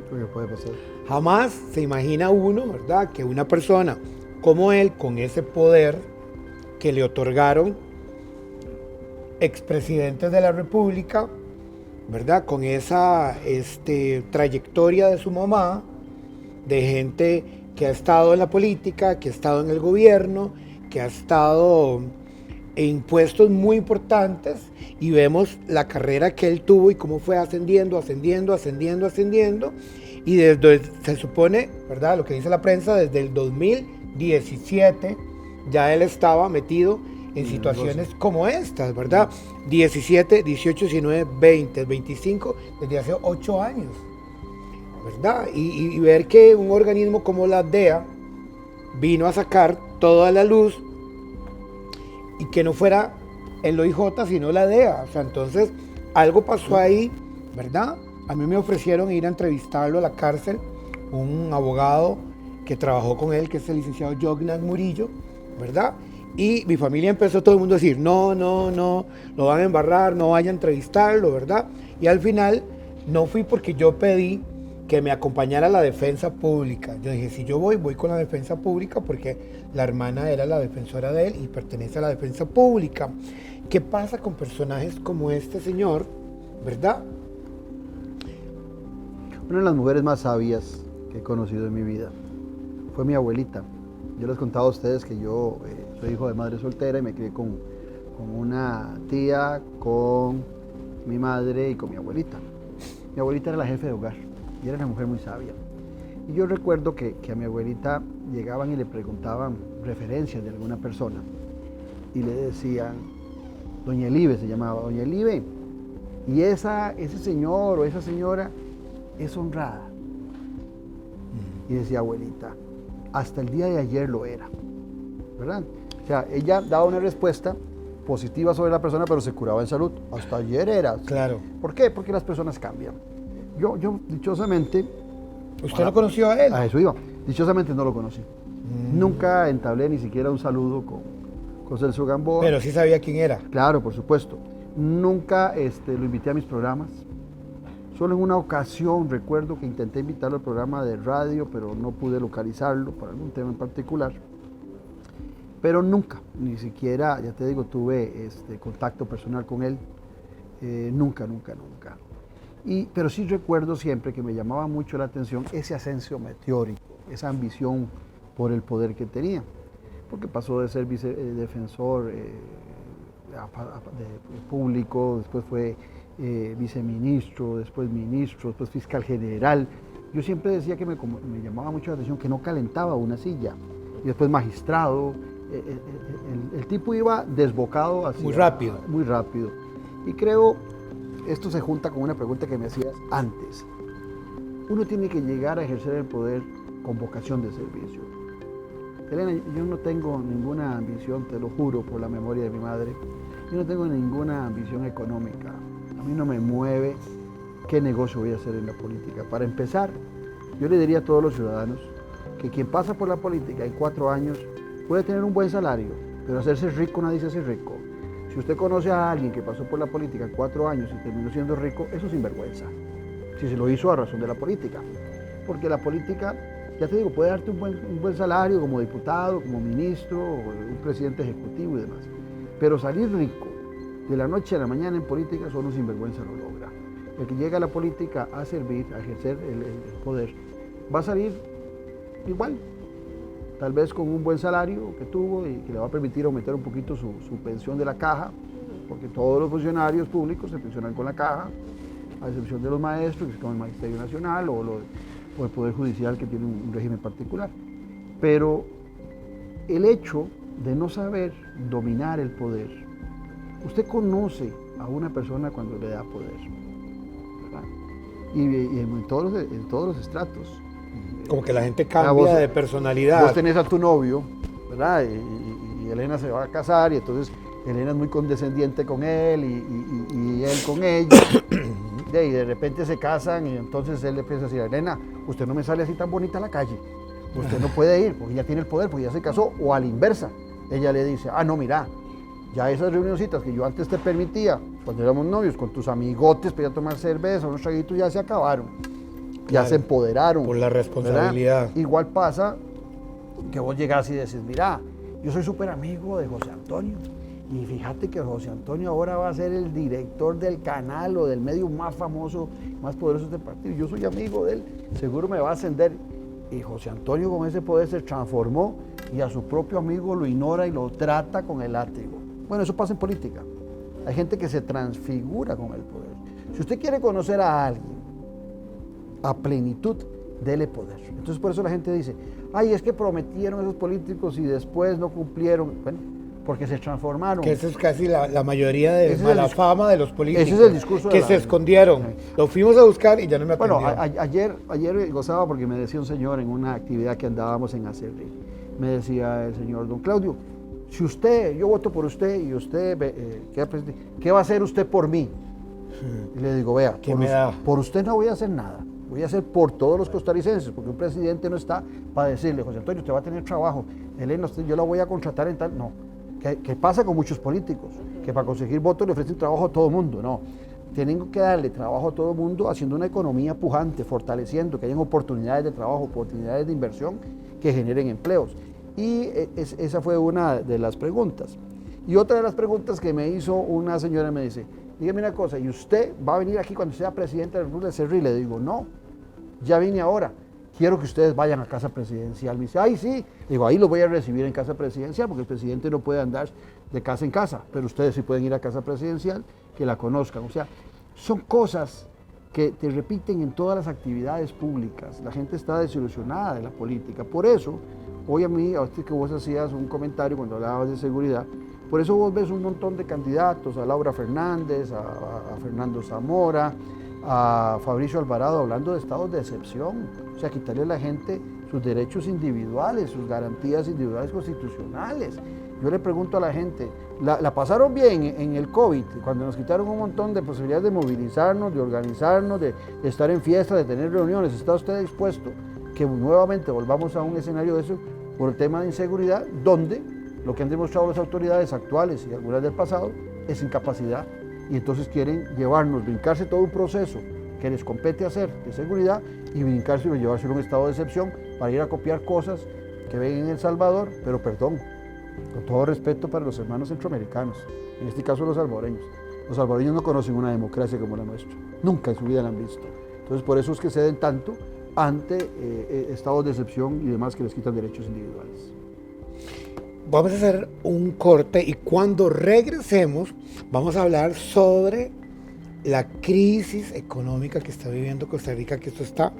S2: ¿Qué puede pasar?
S1: Jamás se imagina uno, ¿verdad?, que una persona como él, con ese poder que le otorgaron expresidentes de la República, ¿verdad?, con esa trayectoria de su mamá, de gente que ha estado en la política, que ha estado en el gobierno, que ha estado en puestos muy importantes, y vemos la carrera que él tuvo y cómo fue ascendiendo, y desde, se supone, ¿verdad?, lo que dice la prensa, desde el 2017 ya él estaba metido en situaciones como estas, ¿verdad? 17, 18, 19, 20, 25, desde hace 8 años, ¿verdad? Y ver que un organismo como la DEA vino a sacar toda la luz y que no fuera el OIJ, sino la DEA. O sea, entonces algo pasó ahí, ¿verdad? A mí me ofrecieron ir a entrevistarlo a la cárcel, un abogado que trabajó con él, que es el licenciado Jognan Murillo, ¿verdad? Y mi familia empezó todo el mundo a decir, no, lo van a embarrar, no vaya a entrevistarlo, ¿verdad? Y al final no fui porque yo pedí que me acompañara a la defensa pública. Yo dije, si yo voy con la defensa pública porque la hermana era la defensora de él y pertenece a la defensa pública. ¿Qué pasa con personajes como este señor, verdad?
S2: Una de las mujeres más sabias que he conocido en mi vida fue mi abuelita. Yo les contaba a ustedes que yo soy hijo de madre soltera y me crié con una tía, con mi madre y con mi abuelita. Mi abuelita era la jefe de hogar y era una mujer muy sabia. Y yo recuerdo que a mi abuelita llegaban y le preguntaban referencias de alguna persona y le decían, doña Elibe se llamaba, doña Elibe, y ese señor o esa señora es honrada. Y decía, abuelita, hasta el día de ayer lo era, ¿verdad? O sea, ella daba una respuesta positiva sobre la persona, pero se curaba en salud. Hasta ayer era.
S1: Claro.
S2: ¿Por qué? Porque las personas cambian. Yo dichosamente...
S1: ¿Usted no conoció a él?
S2: A eso iba. Dichosamente no lo conocí. Nunca entablé ni siquiera un saludo con Celso Gamboa.
S1: Pero sí sabía quién era.
S2: Claro, por supuesto. Nunca lo invité a mis programas. Solo en una ocasión recuerdo que intenté invitarlo al programa de radio, pero no pude localizarlo por algún tema en particular. Pero nunca, ni siquiera, ya te digo, tuve contacto personal con él. Nunca. Pero sí recuerdo siempre que me llamaba mucho la atención ese ascenso meteórico, esa ambición por el poder que tenía. Porque pasó de ser defensor público, después fue viceministro, después ministro, después fiscal general. Yo siempre decía que me llamaba mucho la atención que no calentaba una silla. Y después magistrado. El tipo iba desbocado así.
S1: Muy rápido.
S2: Muy rápido. Y creo, esto se junta con una pregunta que me hacías antes. Uno tiene que llegar a ejercer el poder con vocación de servicio. Elena, yo no tengo ninguna ambición, te lo juro por la memoria de mi madre, yo no tengo ninguna ambición económica. A mí no me mueve qué negocio voy a hacer en la política. Para empezar, yo le diría a todos los ciudadanos que quien pasa por la política en 4 años puede tener un buen salario, pero hacerse rico nadie se hace rico. Si usted conoce a alguien que pasó por la política en 4 años y terminó siendo rico, eso es sinvergüenza. Si se lo hizo a razón de la política. Porque la política, ya te digo, puede darte un buen salario como diputado, como ministro, o un presidente ejecutivo y demás. Pero salir rico de la noche a la mañana en política, solo un sinvergüenza lo logra. El que llega a la política a servir, a ejercer el poder, va a salir igual. Tal vez con un buen salario que tuvo y que le va a permitir aumentar un poquito su pensión de la caja, porque todos los funcionarios públicos se pensionan con la caja, a excepción de los maestros, que es como el Magisterio Nacional o el Poder Judicial, que tiene un régimen particular. Pero el hecho de no saber dominar el poder, usted conoce a una persona cuando le da poder, ¿verdad? Y en todos los estratos.
S1: Como que la gente cambia de personalidad.
S2: Vos tenés a tu novio, ¿verdad? Y Elena se va a casar y entonces Elena es muy condescendiente con él y él con ella. Y de repente se casan y entonces él le empieza a decir, Elena, usted no me sale así tan bonita a la calle. Usted no puede ir porque ya tiene el poder, porque ya se casó. O a la inversa, ella le dice, no, mira, ya esas reunioncitas que yo antes te permitía, cuando éramos novios, con tus amigotes para ir a tomar cerveza, unos traguitos, ya se acabaron. Ya se empoderaron.
S1: Por la responsabilidad.
S2: ¿Verdad? Igual pasa que vos llegás y decís, mira, yo soy súper amigo de José Antonio. Y fíjate que José Antonio ahora va a ser el director del canal o del medio más famoso, más poderoso de este partido. Yo soy amigo de él, seguro me va a ascender. Y José Antonio con ese poder se transformó y a su propio amigo lo ignora y lo trata con el látigo. Bueno, eso pasa en política. Hay gente que se transfigura con el poder. Si usted quiere conocer a alguien a plenitud, dele poder. Entonces por eso la gente dice, es que prometieron esos políticos y después no cumplieron. Bueno, porque se transformaron.
S1: Que esa es casi la mayoría de mala fama de los políticos.
S2: Ese es el discurso
S1: que se escondieron. Lo fuimos a buscar y ya no me atendió.
S2: Bueno, ayer gozaba porque me decía un señor en una actividad que andábamos en Acerri. Me decía el señor, don Claudio, si yo voto por usted y usted ¿qué va a hacer usted por mí? Y le digo, vea, por usted no voy a hacer nada. Voy a hacer por todos los costarricenses, porque un presidente no está para decirle, José Antonio, usted va a tener trabajo, Elena, yo la voy a contratar en tal. No. ¿Qué pasa con muchos políticos? Que para conseguir votos le ofrecen trabajo a todo el mundo. No. Tenemos que darle trabajo a todo el mundo haciendo una economía pujante, fortaleciendo, que hayan oportunidades de trabajo, oportunidades de inversión que generen empleos. Y esa fue una de las preguntas. Y otra de las preguntas que me hizo una señora me dice, dígame una cosa, ¿y usted va a venir aquí cuando sea presidente de la República de Cerri? Le digo, no, ya vine ahora, quiero que ustedes vayan a casa presidencial. Me dice, ay sí, digo, ahí los voy a recibir en casa presidencial, porque el presidente no puede andar de casa en casa, pero ustedes sí pueden ir a casa presidencial, que la conozcan. O sea, son cosas que te repiten en todas las actividades públicas. La gente está desilusionada de la política. Por eso, hoy a mí, a que vos hacías un comentario cuando hablabas de seguridad, por eso vos ves un montón de candidatos, a Laura Fernández, a Fernando Zamora, a Fabricio Alvarado, hablando de estados de excepción, o sea, quitarle a la gente sus derechos individuales, sus garantías individuales constitucionales. Yo le pregunto a la gente, ¿la pasaron bien en el COVID, cuando nos quitaron un montón de posibilidades de movilizarnos, de organizarnos, de estar en fiestas, de tener reuniones? ¿Está usted dispuesto que nuevamente volvamos a un escenario de eso por el tema de inseguridad, donde lo que han demostrado las autoridades actuales y algunas del pasado es incapacidad, y entonces quieren brincarse todo un proceso que les compete hacer de seguridad y brincárselo y llevárselo a un estado de excepción para ir a copiar cosas que ven en El Salvador, pero perdón, con todo respeto para los hermanos centroamericanos, en este caso los salvadoreños. Los salvadoreños no conocen una democracia como la nuestra, nunca en su vida la han visto. Entonces por eso es que ceden tanto ante estados de excepción y demás que les quitan derechos individuales.
S1: Vamos a hacer un corte y cuando regresemos vamos a hablar sobre la crisis económica que está viviendo Costa Rica, que esto está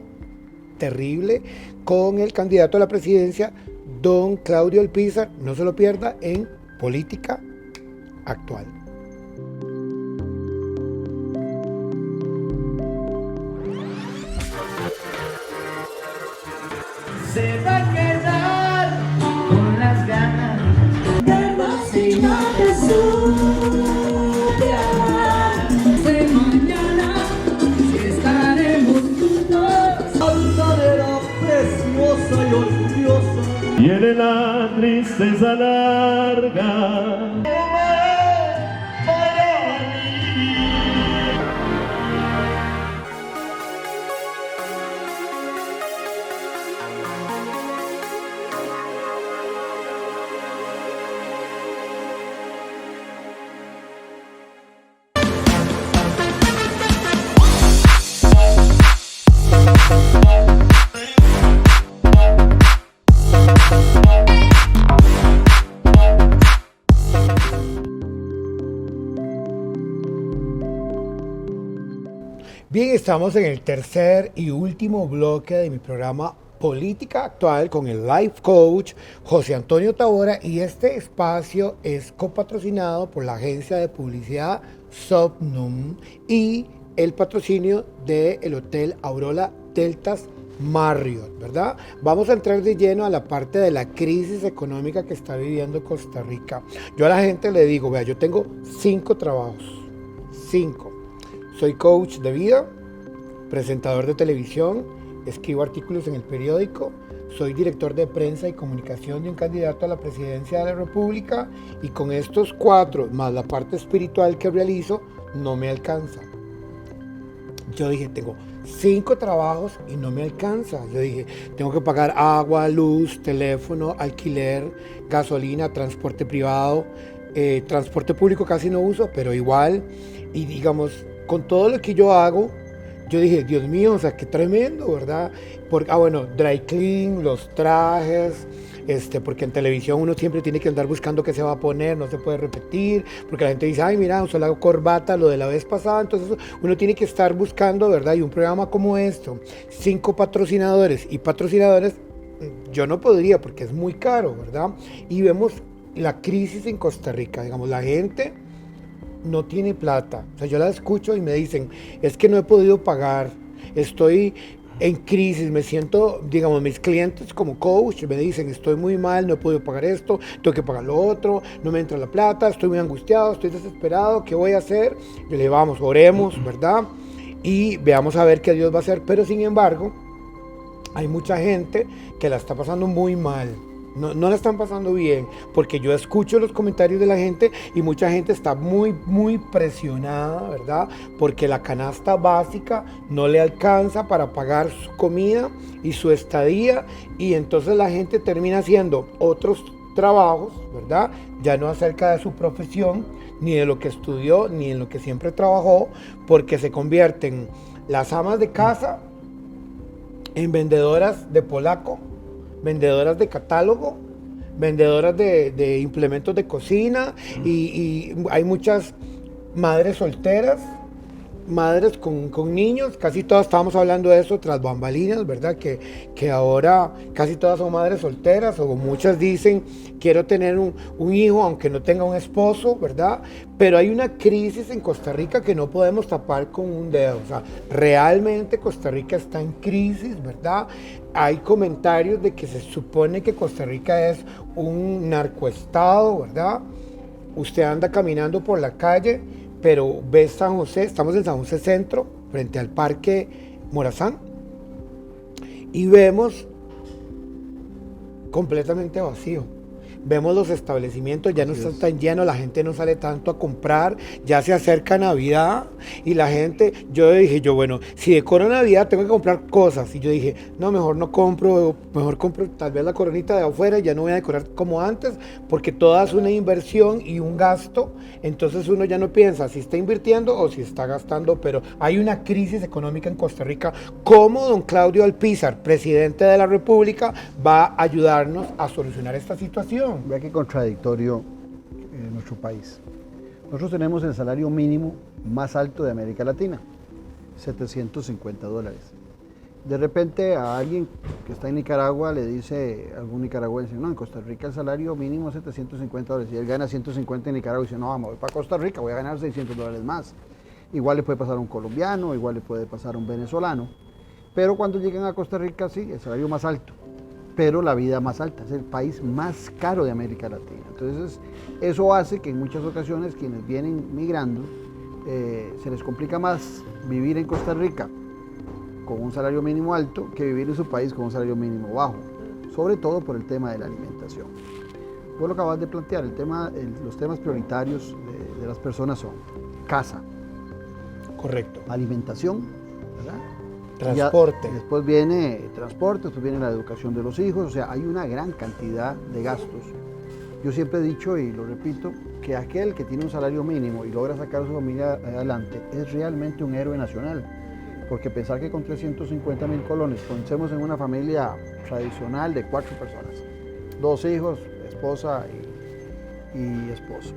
S1: terrible, con el candidato a la presidencia, don Claudio Alpizar. No se lo pierda en Política Actual.
S3: Se va a quedar con las ganas de vacilar de de mañana, si estaremos juntos, altanera, preciosa y orgullosa.
S4: Viene la tristeza larga.
S1: Bien, estamos en el tercer y último bloque de mi programa Política Actual con el Life Coach José Antonio Tavora, y este espacio es copatrocinado por la agencia de publicidad Somnum y el patrocinio del Hotel Aurora Deltas Marriott, ¿verdad? Vamos a entrar de lleno a la parte de la crisis económica que está viviendo Costa Rica. Yo a la gente le digo, vea, yo tengo 5 trabajos, 5. Soy coach de vida, presentador de televisión, escribo artículos en el periódico, soy director de prensa y comunicación de un candidato a la presidencia de la República, y con estos 4, más la parte espiritual que realizo, no me alcanza. Yo dije, tengo 5 trabajos y no me alcanza. Yo dije, tengo que pagar agua, luz, teléfono, alquiler, gasolina, transporte privado, transporte público casi no uso, pero igual, y digamos, con todo lo que yo hago, yo dije, Dios mío, o sea, qué tremendo, ¿verdad? Bueno, dry clean, los trajes, porque en televisión uno siempre tiene que andar buscando qué se va a poner, no se puede repetir, porque la gente dice, ay, mira, usó la corbata, lo de la vez pasada, entonces uno tiene que estar buscando, ¿verdad? Y un programa como esto, 5 patrocinadores y patrocinadores, yo no podría porque es muy caro, ¿verdad? Y vemos la crisis en Costa Rica, digamos, la gente no tiene plata. O sea, yo la escucho y me dicen, es que no he podido pagar, estoy en crisis, me siento, digamos, mis clientes como coach me dicen, estoy muy mal, no he podido pagar esto, tengo que pagar lo otro, no me entra la plata, estoy muy angustiado, estoy desesperado, ¿qué voy a hacer? Yo le digo, vamos, oremos, ¿verdad? Y veamos a ver qué Dios va a hacer. Pero sin embargo, hay mucha gente que la está pasando muy mal, no la están pasando bien, porque yo escucho los comentarios de la gente y mucha gente está muy presionada, ¿verdad? Porque la canasta básica no le alcanza para pagar su comida y su estadía, y entonces la gente termina haciendo otros trabajos, ¿verdad? Ya no acerca de su profesión, ni de lo que estudió, ni en lo que siempre trabajó, porque se convierten las amas de casa en vendedoras de polaco, vendedoras de catálogo, vendedoras de implementos de cocina, y hay muchas madres solteras, madres con niños, casi todas estábamos hablando de eso tras bambalinas, ¿verdad? Que ahora casi todas son madres solteras, o muchas dicen quiero tener un hijo aunque no tenga un esposo, ¿verdad? Pero hay una crisis en Costa Rica que no podemos tapar con un dedo, o sea, realmente Costa Rica está en crisis, ¿verdad? Hay comentarios de que se supone que Costa Rica es un narcoestado, ¿verdad? Usted anda caminando por la calle, pero ves San José, estamos en San José Centro, frente al Parque Morazán, y vemos completamente vacío. Vemos los establecimientos, ya no están tan llenos, la gente no sale tanto a comprar, ya se acerca Navidad y la gente, yo dije, bueno, si decoro Navidad tengo que comprar cosas, y yo dije, no, mejor no compro, mejor compro tal vez la coronita de afuera, ya no voy a decorar como antes, porque toda es una inversión y un gasto, entonces uno ya no piensa si está invirtiendo o si está gastando, pero hay una crisis económica en Costa Rica. ¿Cómo don Claudio Alpizar, presidente de la República, va a ayudarnos a solucionar esta situación?
S2: Vea qué contradictorio nuestro país. Nosotros tenemos el salario mínimo más alto de América Latina, $750. De repente a alguien que está en Nicaragua le dice a algún nicaragüense, no, en Costa Rica el salario mínimo es $750, y él gana 150 en Nicaragua y dice, no, vamos, voy para Costa Rica, voy a ganar $600 más. Igual le puede pasar a un colombiano, igual le puede pasar a un venezolano, pero cuando llegan a Costa Rica, sí, el salario más alto, pero la vida más alta, es el país más caro de América Latina. Entonces, eso hace que en muchas ocasiones quienes vienen migrando, se les complica más vivir en Costa Rica con un salario mínimo alto que vivir en su país con un salario mínimo bajo, sobre todo por el tema de la alimentación. Vos lo acabas de plantear, los temas prioritarios de las personas son casa,
S1: correcto,
S2: alimentación, ¿verdad?
S1: Transporte.
S2: Después viene transporte, después viene la educación de los hijos, o sea, hay una gran cantidad de gastos. Yo siempre he dicho, y lo repito, que aquel que tiene un salario mínimo y logra sacar a su familia adelante es realmente un héroe nacional, porque pensar que con 350,000 colones pensemos en una familia tradicional de 4 personas, 2 hijos, esposa y esposo,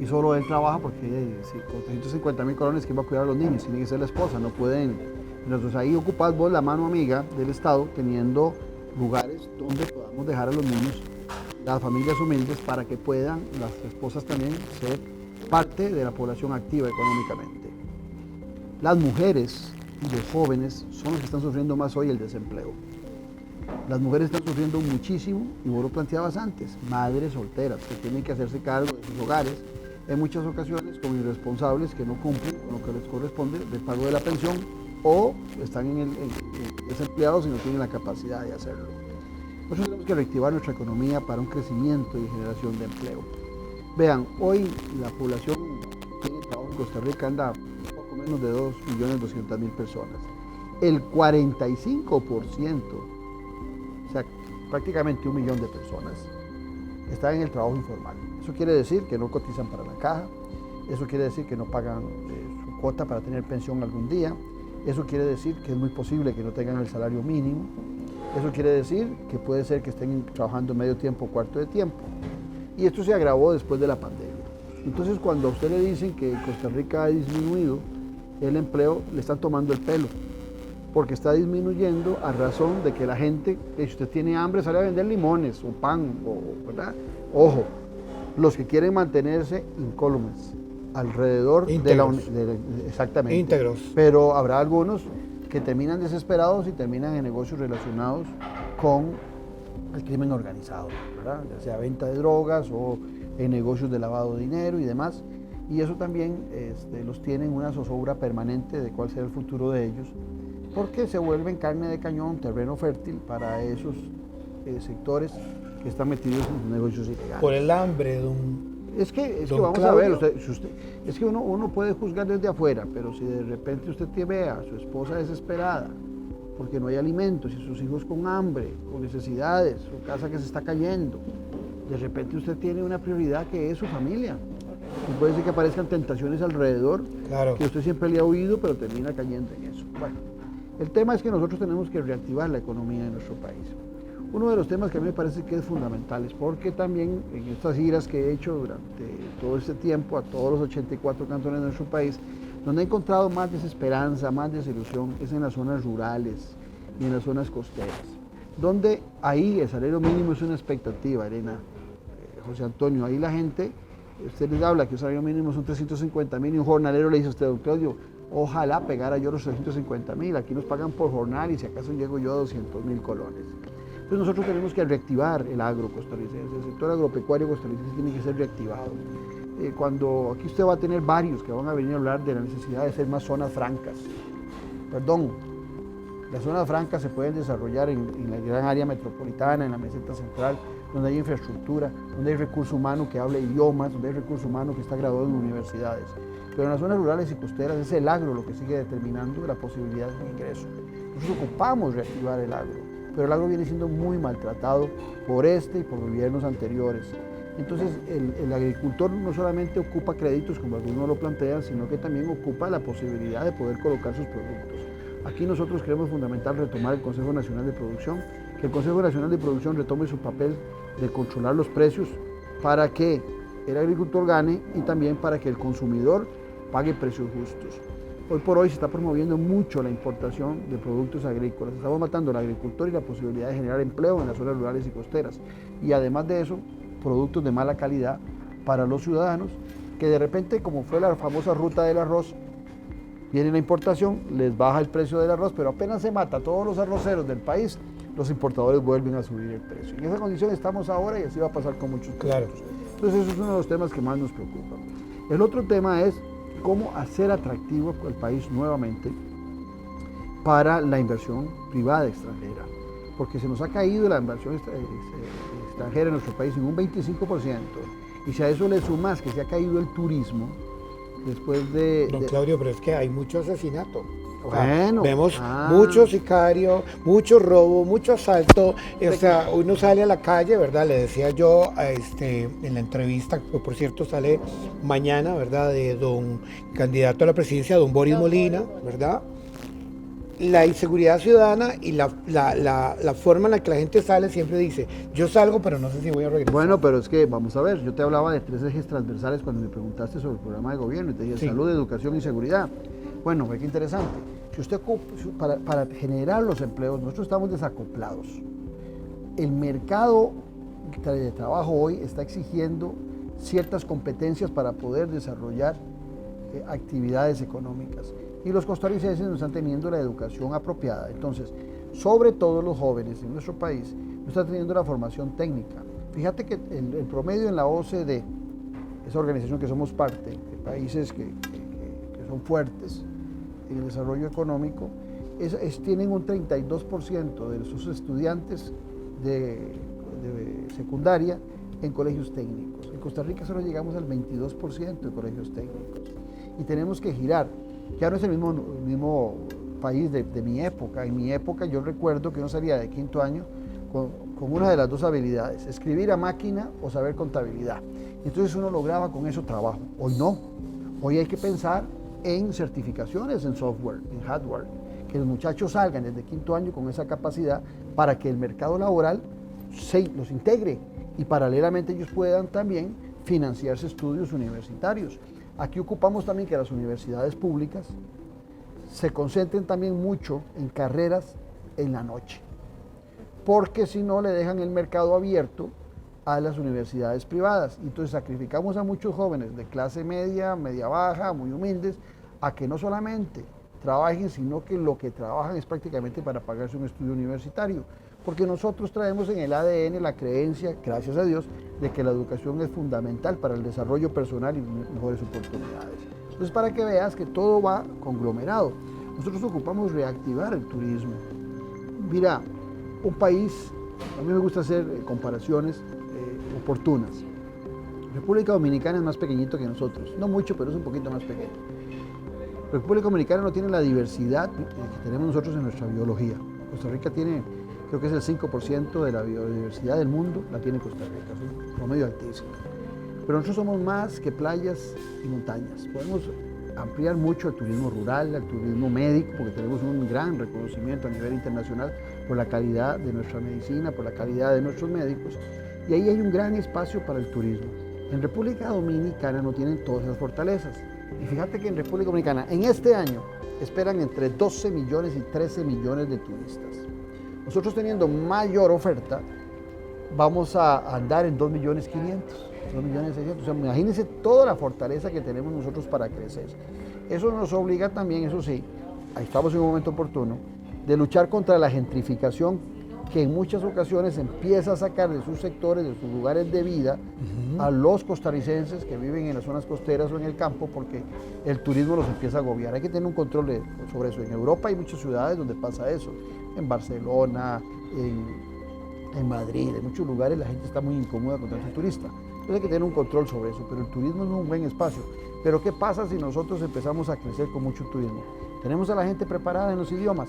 S2: y solo él trabaja porque si con 350,000 colones, ¿quién va a cuidar a los niños? Tiene que ser la esposa, no pueden. Entonces ahí ocupás vos la mano amiga del Estado, teniendo lugares donde podamos dejar a los niños, las familias humildes, para que puedan las esposas también ser parte de la población activa económicamente. Las mujeres y los jóvenes son los que están sufriendo más hoy el desempleo. Las mujeres están sufriendo muchísimo, y vos lo planteabas antes, madres solteras que tienen que hacerse cargo de sus hogares, en muchas ocasiones como irresponsables que no cumplen con lo que les corresponde del pago de la pensión, o están desempleados y no tienen la capacidad de hacerlo. Nosotros tenemos que reactivar nuestra economía para un crecimiento y generación de empleo. Vean, hoy la población que tiene trabajo en Costa Rica anda poco menos de 2.200.000 personas. El 45%, o sea, prácticamente 1 millón de personas, están en el trabajo informal. Eso quiere decir que no cotizan para la caja, eso quiere decir que no pagan su cuota para tener pensión algún día, eso quiere decir que es muy posible que no tengan el salario mínimo, eso quiere decir que puede ser que estén trabajando medio tiempo o cuarto de tiempo. Y esto se agravó después de la pandemia. Entonces, cuando a usted le dicen que Costa Rica ha disminuido el empleo, le están tomando el pelo, porque está disminuyendo a razón de que la gente, si usted tiene hambre, sale a vender limones o pan, ¿verdad? Ojo, los que quieren mantenerse incólumes alrededor exactamente.
S1: Íntegros.
S2: Pero habrá algunos que terminan desesperados y terminan en negocios relacionados con el crimen organizado, ¿verdad? Ya sea venta de drogas o en negocios de lavado de dinero y demás. Y eso también los tiene en una zozobra permanente de cuál será el futuro de ellos, porque se vuelven carne de cañón, terreno fértil para esos sectores que están metidos en negocios ilegales.
S1: Por el hambre,
S2: Es que
S1: don
S2: vamos
S1: Claudio.
S2: a ver, es que uno puede juzgar desde afuera, pero si de repente usted ve a su esposa desesperada porque no hay alimentos y sus hijos con hambre, con necesidades, su casa que se está cayendo, de repente usted tiene una prioridad que es su familia. Y puede ser que aparezcan tentaciones alrededor,
S1: Claro.
S2: que usted siempre le ha oído, pero termina cayendo en eso. Bueno, el tema es que nosotros tenemos que reactivar la economía de nuestro país. Uno de los temas que a mí me parece que es fundamental es porque también en estas giras que he hecho durante todo este tiempo a todos los 84 cantones de nuestro país, donde he encontrado más desesperanza, más desilusión, es en las zonas rurales y en las zonas costeras, donde ahí el salario mínimo es una expectativa, Elena, José Antonio, ahí la gente, usted les habla que el salario mínimo son 350.000 y un jornalero le dice a usted, don Claudio, ojalá pegara yo los 350.000, aquí nos pagan por jornal y si acaso llego yo a 200.000 colones. Entonces nosotros tenemos que reactivar el agro costarricense, el sector agropecuario costarricense tiene que ser reactivado. Cuando aquí usted va a tener varios que van a venir a hablar de la necesidad de hacer más zonas francas. Perdón, las zonas francas se pueden desarrollar en la gran área metropolitana, en la meseta central, donde hay infraestructura, donde hay recurso humano que habla idiomas, donde hay recurso humano que está graduado en universidades. Pero en las zonas rurales y costeras es el agro lo que sigue determinando la posibilidad de ingreso. Nosotros ocupamos reactivar el agro, pero el agro viene siendo muy maltratado por este y por gobiernos anteriores. Entonces el agricultor no solamente ocupa créditos como algunos lo plantean, sino que también ocupa la posibilidad de poder colocar sus productos. Aquí nosotros creemos fundamental retomar el Consejo Nacional de Producción, que el Consejo Nacional de Producción retome su papel de controlar los precios para que el agricultor gane y también para que el consumidor pague precios justos. Hoy por hoy se está promoviendo mucho la importación de productos agrícolas. Estamos matando al agricultor y la posibilidad de generar empleo en las zonas rurales y costeras. Y además de eso, productos de mala calidad para los ciudadanos, que de repente, como fue la famosa ruta del arroz, viene la importación, les baja el precio del arroz, pero apenas se mata a todos los arroceros del país, los importadores vuelven a subir el precio. En esa condición estamos ahora y así va a pasar con muchos productos.
S1: Claro.
S2: Entonces eso es uno de los temas que más nos preocupa. El otro tema es cómo hacer atractivo el país nuevamente para la inversión privada extranjera, porque se nos ha caído la inversión extranjera en nuestro país en un 25%, y si a eso le sumas que se ha caído el turismo, después de...
S1: Don Claudio, pero es que hay mucho asesinato. O sea,
S2: Bueno,
S1: vemos mucho sicario, mucho robo, mucho asalto. O sea, uno sale a la calle, ¿verdad? Le decía yo en la entrevista, que por cierto sale mañana, ¿verdad? De don candidato a la presidencia, don Boris Molina, ¿verdad? La inseguridad ciudadana y la forma en la que la gente sale siempre dice, yo salgo, pero no sé si voy a regresar.
S2: Bueno, pero es que, vamos a ver, yo te hablaba de 3 ejes transversales cuando me preguntaste sobre el programa de gobierno, y te dije salud, educación y seguridad. Bueno, qué interesante. Si usted para generar los empleos, nosotros estamos desacoplados. El mercado de trabajo hoy está exigiendo ciertas competencias para poder desarrollar actividades económicas. Y los costarricenses no están teniendo la educación apropiada. Entonces, sobre todo los jóvenes en nuestro país no están teniendo la formación técnica. Fíjate que el promedio en la OCDE, esa organización que somos parte, de países que son fuertes en el desarrollo económico, tienen un 32% de sus estudiantes de secundaria en colegios técnicos. En Costa Rica solo llegamos al 22% de colegios técnicos. Y tenemos que girar. Ya no es el mismo país de mi época. En mi época yo recuerdo que uno salía de 5º año con una de las 2 habilidades, escribir a máquina o saber contabilidad. Entonces uno lograba con eso trabajo. Hoy no. Hoy hay que pensar en certificaciones en software, en hardware, que los muchachos salgan desde 5º año con esa capacidad para que el mercado laboral los integre y paralelamente ellos puedan también financiarse estudios universitarios. Aquí ocupamos también que las universidades públicas se concentren también mucho en carreras en la noche, porque si no le dejan el mercado abierto a las universidades privadas. Entonces sacrificamos a muchos jóvenes de clase media, media baja, muy humildes, a que no solamente trabajen, sino que lo que trabajan es prácticamente para pagarse un estudio universitario. Porque nosotros traemos en el ADN la creencia, gracias a Dios, de que la educación es fundamental para el desarrollo personal y mejores oportunidades. Entonces, para que veas que todo va conglomerado. Nosotros ocupamos reactivar el turismo. Mira, un país A mí me gusta hacer comparaciones oportunas. República Dominicana es más pequeñito que nosotros, no mucho, pero es un poquito más pequeño. República Dominicana no tiene la diversidad que tenemos nosotros en nuestra biología. Costa Rica tiene, creo que es el 5% de la biodiversidad del mundo, la tiene Costa Rica, es un promedio altísimo. Pero nosotros somos más que playas y montañas. Podemos ampliar mucho el turismo rural, el turismo médico, porque tenemos un gran reconocimiento a nivel internacional por la calidad de nuestra medicina, por la calidad de nuestros médicos, y ahí hay un gran espacio para el turismo. En República Dominicana no tienen todas esas fortalezas. Y fíjate que en República Dominicana, en este año, esperan entre 12 millones y 13 millones de turistas. Nosotros teniendo mayor oferta, vamos a andar en 2.500.000, 2.600.000. O sea, imagínense toda la fortaleza que tenemos nosotros para crecer. Eso nos obliga también, eso sí, ahí estamos en un momento oportuno, de luchar contra la gentrificación que en muchas ocasiones empieza a sacar de sus sectores, de sus lugares de vida, a los costarricenses que viven en las zonas costeras o en el campo, porque el turismo los empieza a agobiar. Hay que tener un control sobre eso. En Europa hay muchas ciudades donde pasa eso, en Barcelona, en Madrid, en muchos lugares la gente está muy incómoda con tanto turista. Entonces hay que tener un control sobre eso, pero el turismo es un buen espacio. Pero ¿qué pasa si nosotros empezamos a crecer con mucho turismo? ¿Tenemos a la gente preparada en los idiomas?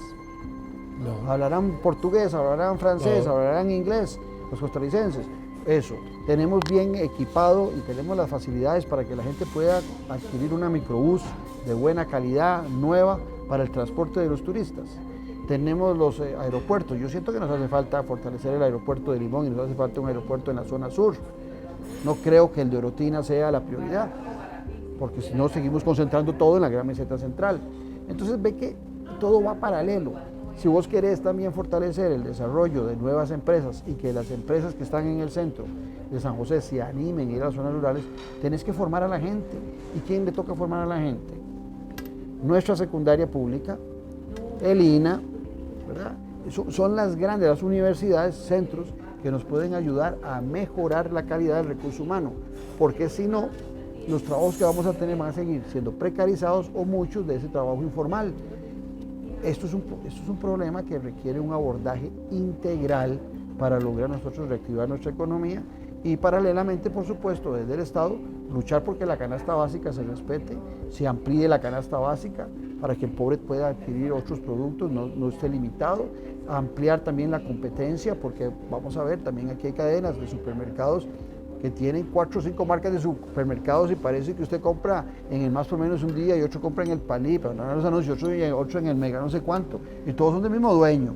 S2: No. Hablarán portugués, hablarán francés, no. Hablarán inglés, los costarricenses. Eso, tenemos bien equipado y tenemos las facilidades para que la gente pueda adquirir una microbús de buena calidad, nueva, para el transporte de los turistas. Tenemos los aeropuertos. Yo siento que nos hace falta fortalecer el aeropuerto de Limón y nos hace falta un aeropuerto en la zona sur. No creo que el de Orotina sea la prioridad, porque si no seguimos concentrando todo en la gran meseta central. Entonces ve que todo va paralelo. Si vos querés también fortalecer el desarrollo de nuevas empresas y que las empresas que están en el centro de San José se animen a ir a las zonas rurales, tenés que formar a la gente. ¿Y quién le toca formar a la gente? Nuestra secundaria pública, el INA, ¿verdad? Son las grandes, las universidades, centros que nos pueden ayudar a mejorar la calidad del recurso humano, porque si no, los trabajos que vamos a tener van a seguir siendo precarizados o muchos de ese trabajo informal. Esto es un problema que requiere un abordaje integral para lograr nosotros reactivar nuestra economía y paralelamente, por supuesto, desde el Estado, luchar porque la canasta básica se respete, se amplíe la canasta básica para que el pobre pueda adquirir otros productos, no esté limitado, ampliar también la competencia, porque vamos a ver, también aquí hay cadenas de supermercados que tienen 4 o 5 marcas de supermercados y parece que usted compra en el Más o Menos un día y otro compra en el Palí, pero no en los anuncios, otro en el Mega no sé cuánto, y todos son del mismo dueño,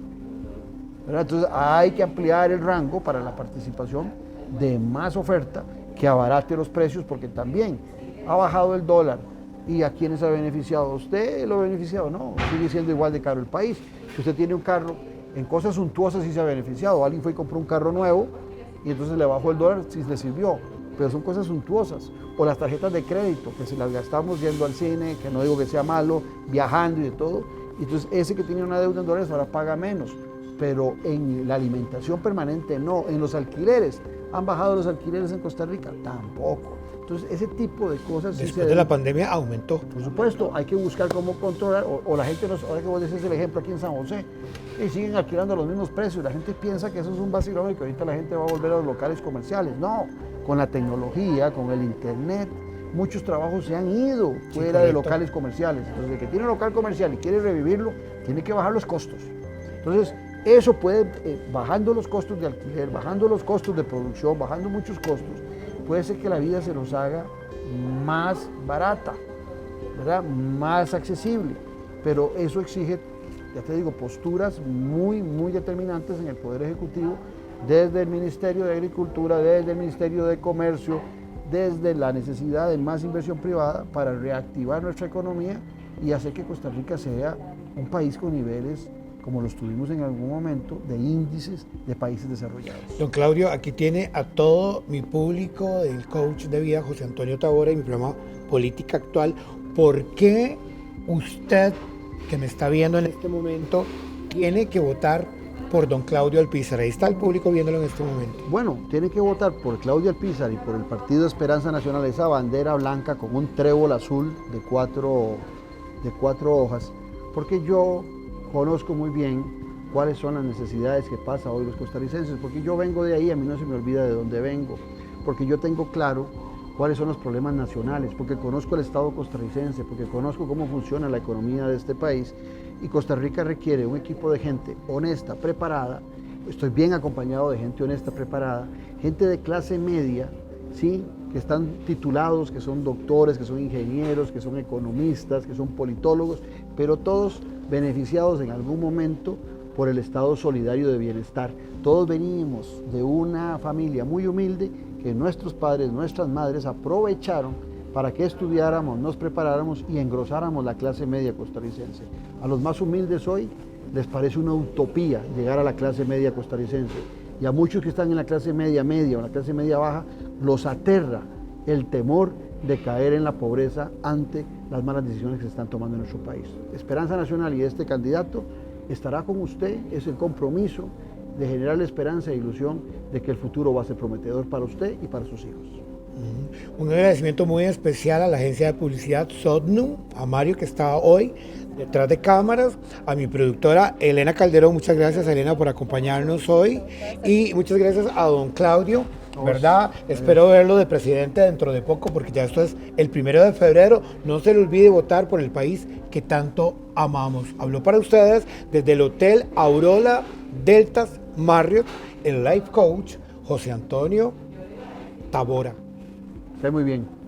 S2: ¿verdad? Entonces hay que ampliar el rango para la participación de más oferta que abarate los precios, porque también ha bajado el dólar. ¿Y a quiénes ha beneficiado? ¿Usted lo ha beneficiado? No, sigue siendo igual de caro el país. Si usted tiene un carro, en cosas suntuosas sí se ha beneficiado. Alguien fue y compró un carro nuevo y entonces le bajó el dólar, sí le sirvió, pero son cosas suntuosas. O las tarjetas de crédito, que si las gastamos yendo al cine, que no digo que sea malo, viajando y de todo, entonces ese que tiene una deuda en dólares ahora paga menos, pero en la alimentación permanente no, en los alquileres. ¿Han bajado los alquileres en Costa Rica? Tampoco. Entonces ese tipo de cosas...
S1: Después de la pandemia aumentó.
S2: Por supuesto, hay que buscar cómo controlar, o la gente, ahora que vos decís el ejemplo aquí en San José, y siguen alquilando a los mismos precios, la gente piensa que eso es un vacilón y que ahorita la gente va a volver a los locales comerciales. No, con la tecnología, con el internet, muchos trabajos se han ido fuera de locales comerciales. Entonces el que tiene un local comercial y quiere revivirlo, tiene que bajar los costos. Entonces eso puede, bajando los costos de alquiler, bajando los costos de producción, bajando muchos costos, puede ser que la vida se nos haga más barata, ¿verdad? Más accesible, pero eso exige, ya te digo, posturas muy determinantes en el Poder Ejecutivo, desde el Ministerio de Agricultura, desde el Ministerio de Comercio, desde la necesidad de más inversión privada para reactivar nuestra economía y hacer que Costa Rica sea un país con niveles como los tuvimos en algún momento, de índices de países desarrollados.
S1: Don Claudio, aquí tiene a todo mi público del coach de vida, José Antonio Tavora, y mi programa Política Actual. ¿Por qué usted, que me está viendo en este momento, tiene que votar por don Claudio Alpizar? Ahí está el público viéndolo en este momento.
S2: Bueno, tiene que votar por Claudio Alpizar y por el Partido Esperanza Nacional, esa bandera blanca con un trébol azul de cuatro hojas, porque yo conozco muy bien cuáles son las necesidades que pasa hoy los costarricenses, porque yo vengo de ahí, a mí no se me olvida de dónde vengo, porque yo tengo claro cuáles son los problemas nacionales, porque conozco el Estado costarricense, porque conozco cómo funciona la economía de este país, y Costa Rica requiere un equipo de gente honesta, preparada. Estoy bien acompañado de gente honesta, preparada, gente de clase media, ¿sí?, que están titulados, que son doctores, que son ingenieros, que son economistas, que son politólogos, pero todos beneficiados en algún momento por el Estado solidario de bienestar. Todos venimos de una familia muy humilde que nuestros padres, nuestras madres aprovecharon para que estudiáramos, nos preparáramos y engrosáramos la clase media costarricense. A los más humildes hoy les parece una utopía llegar a la clase media costarricense, y a muchos que están en la clase media media o en la clase media baja los aterra el temor de caer en la pobreza ante las malas decisiones que se están tomando en nuestro país. Esperanza Nacional y este candidato estará con usted, es el compromiso de generarle esperanza e ilusión de que el futuro va a ser prometedor para usted y para sus hijos.
S1: Un agradecimiento muy especial a la agencia de publicidad Sodnu, a Mario que está hoy detrás de cámaras, a mi productora Elena Calderón, muchas gracias Elena por acompañarnos hoy, y muchas gracias a don Claudio, ¿verdad? Espero verlo de presidente dentro de poco, porque ya esto es el 1 de febrero, no se le olvide votar por el país que tanto amamos. Habló para ustedes desde el Hotel Aurora Deltas Marriott, el life coach José Antonio Tavora.
S2: Esté muy bien.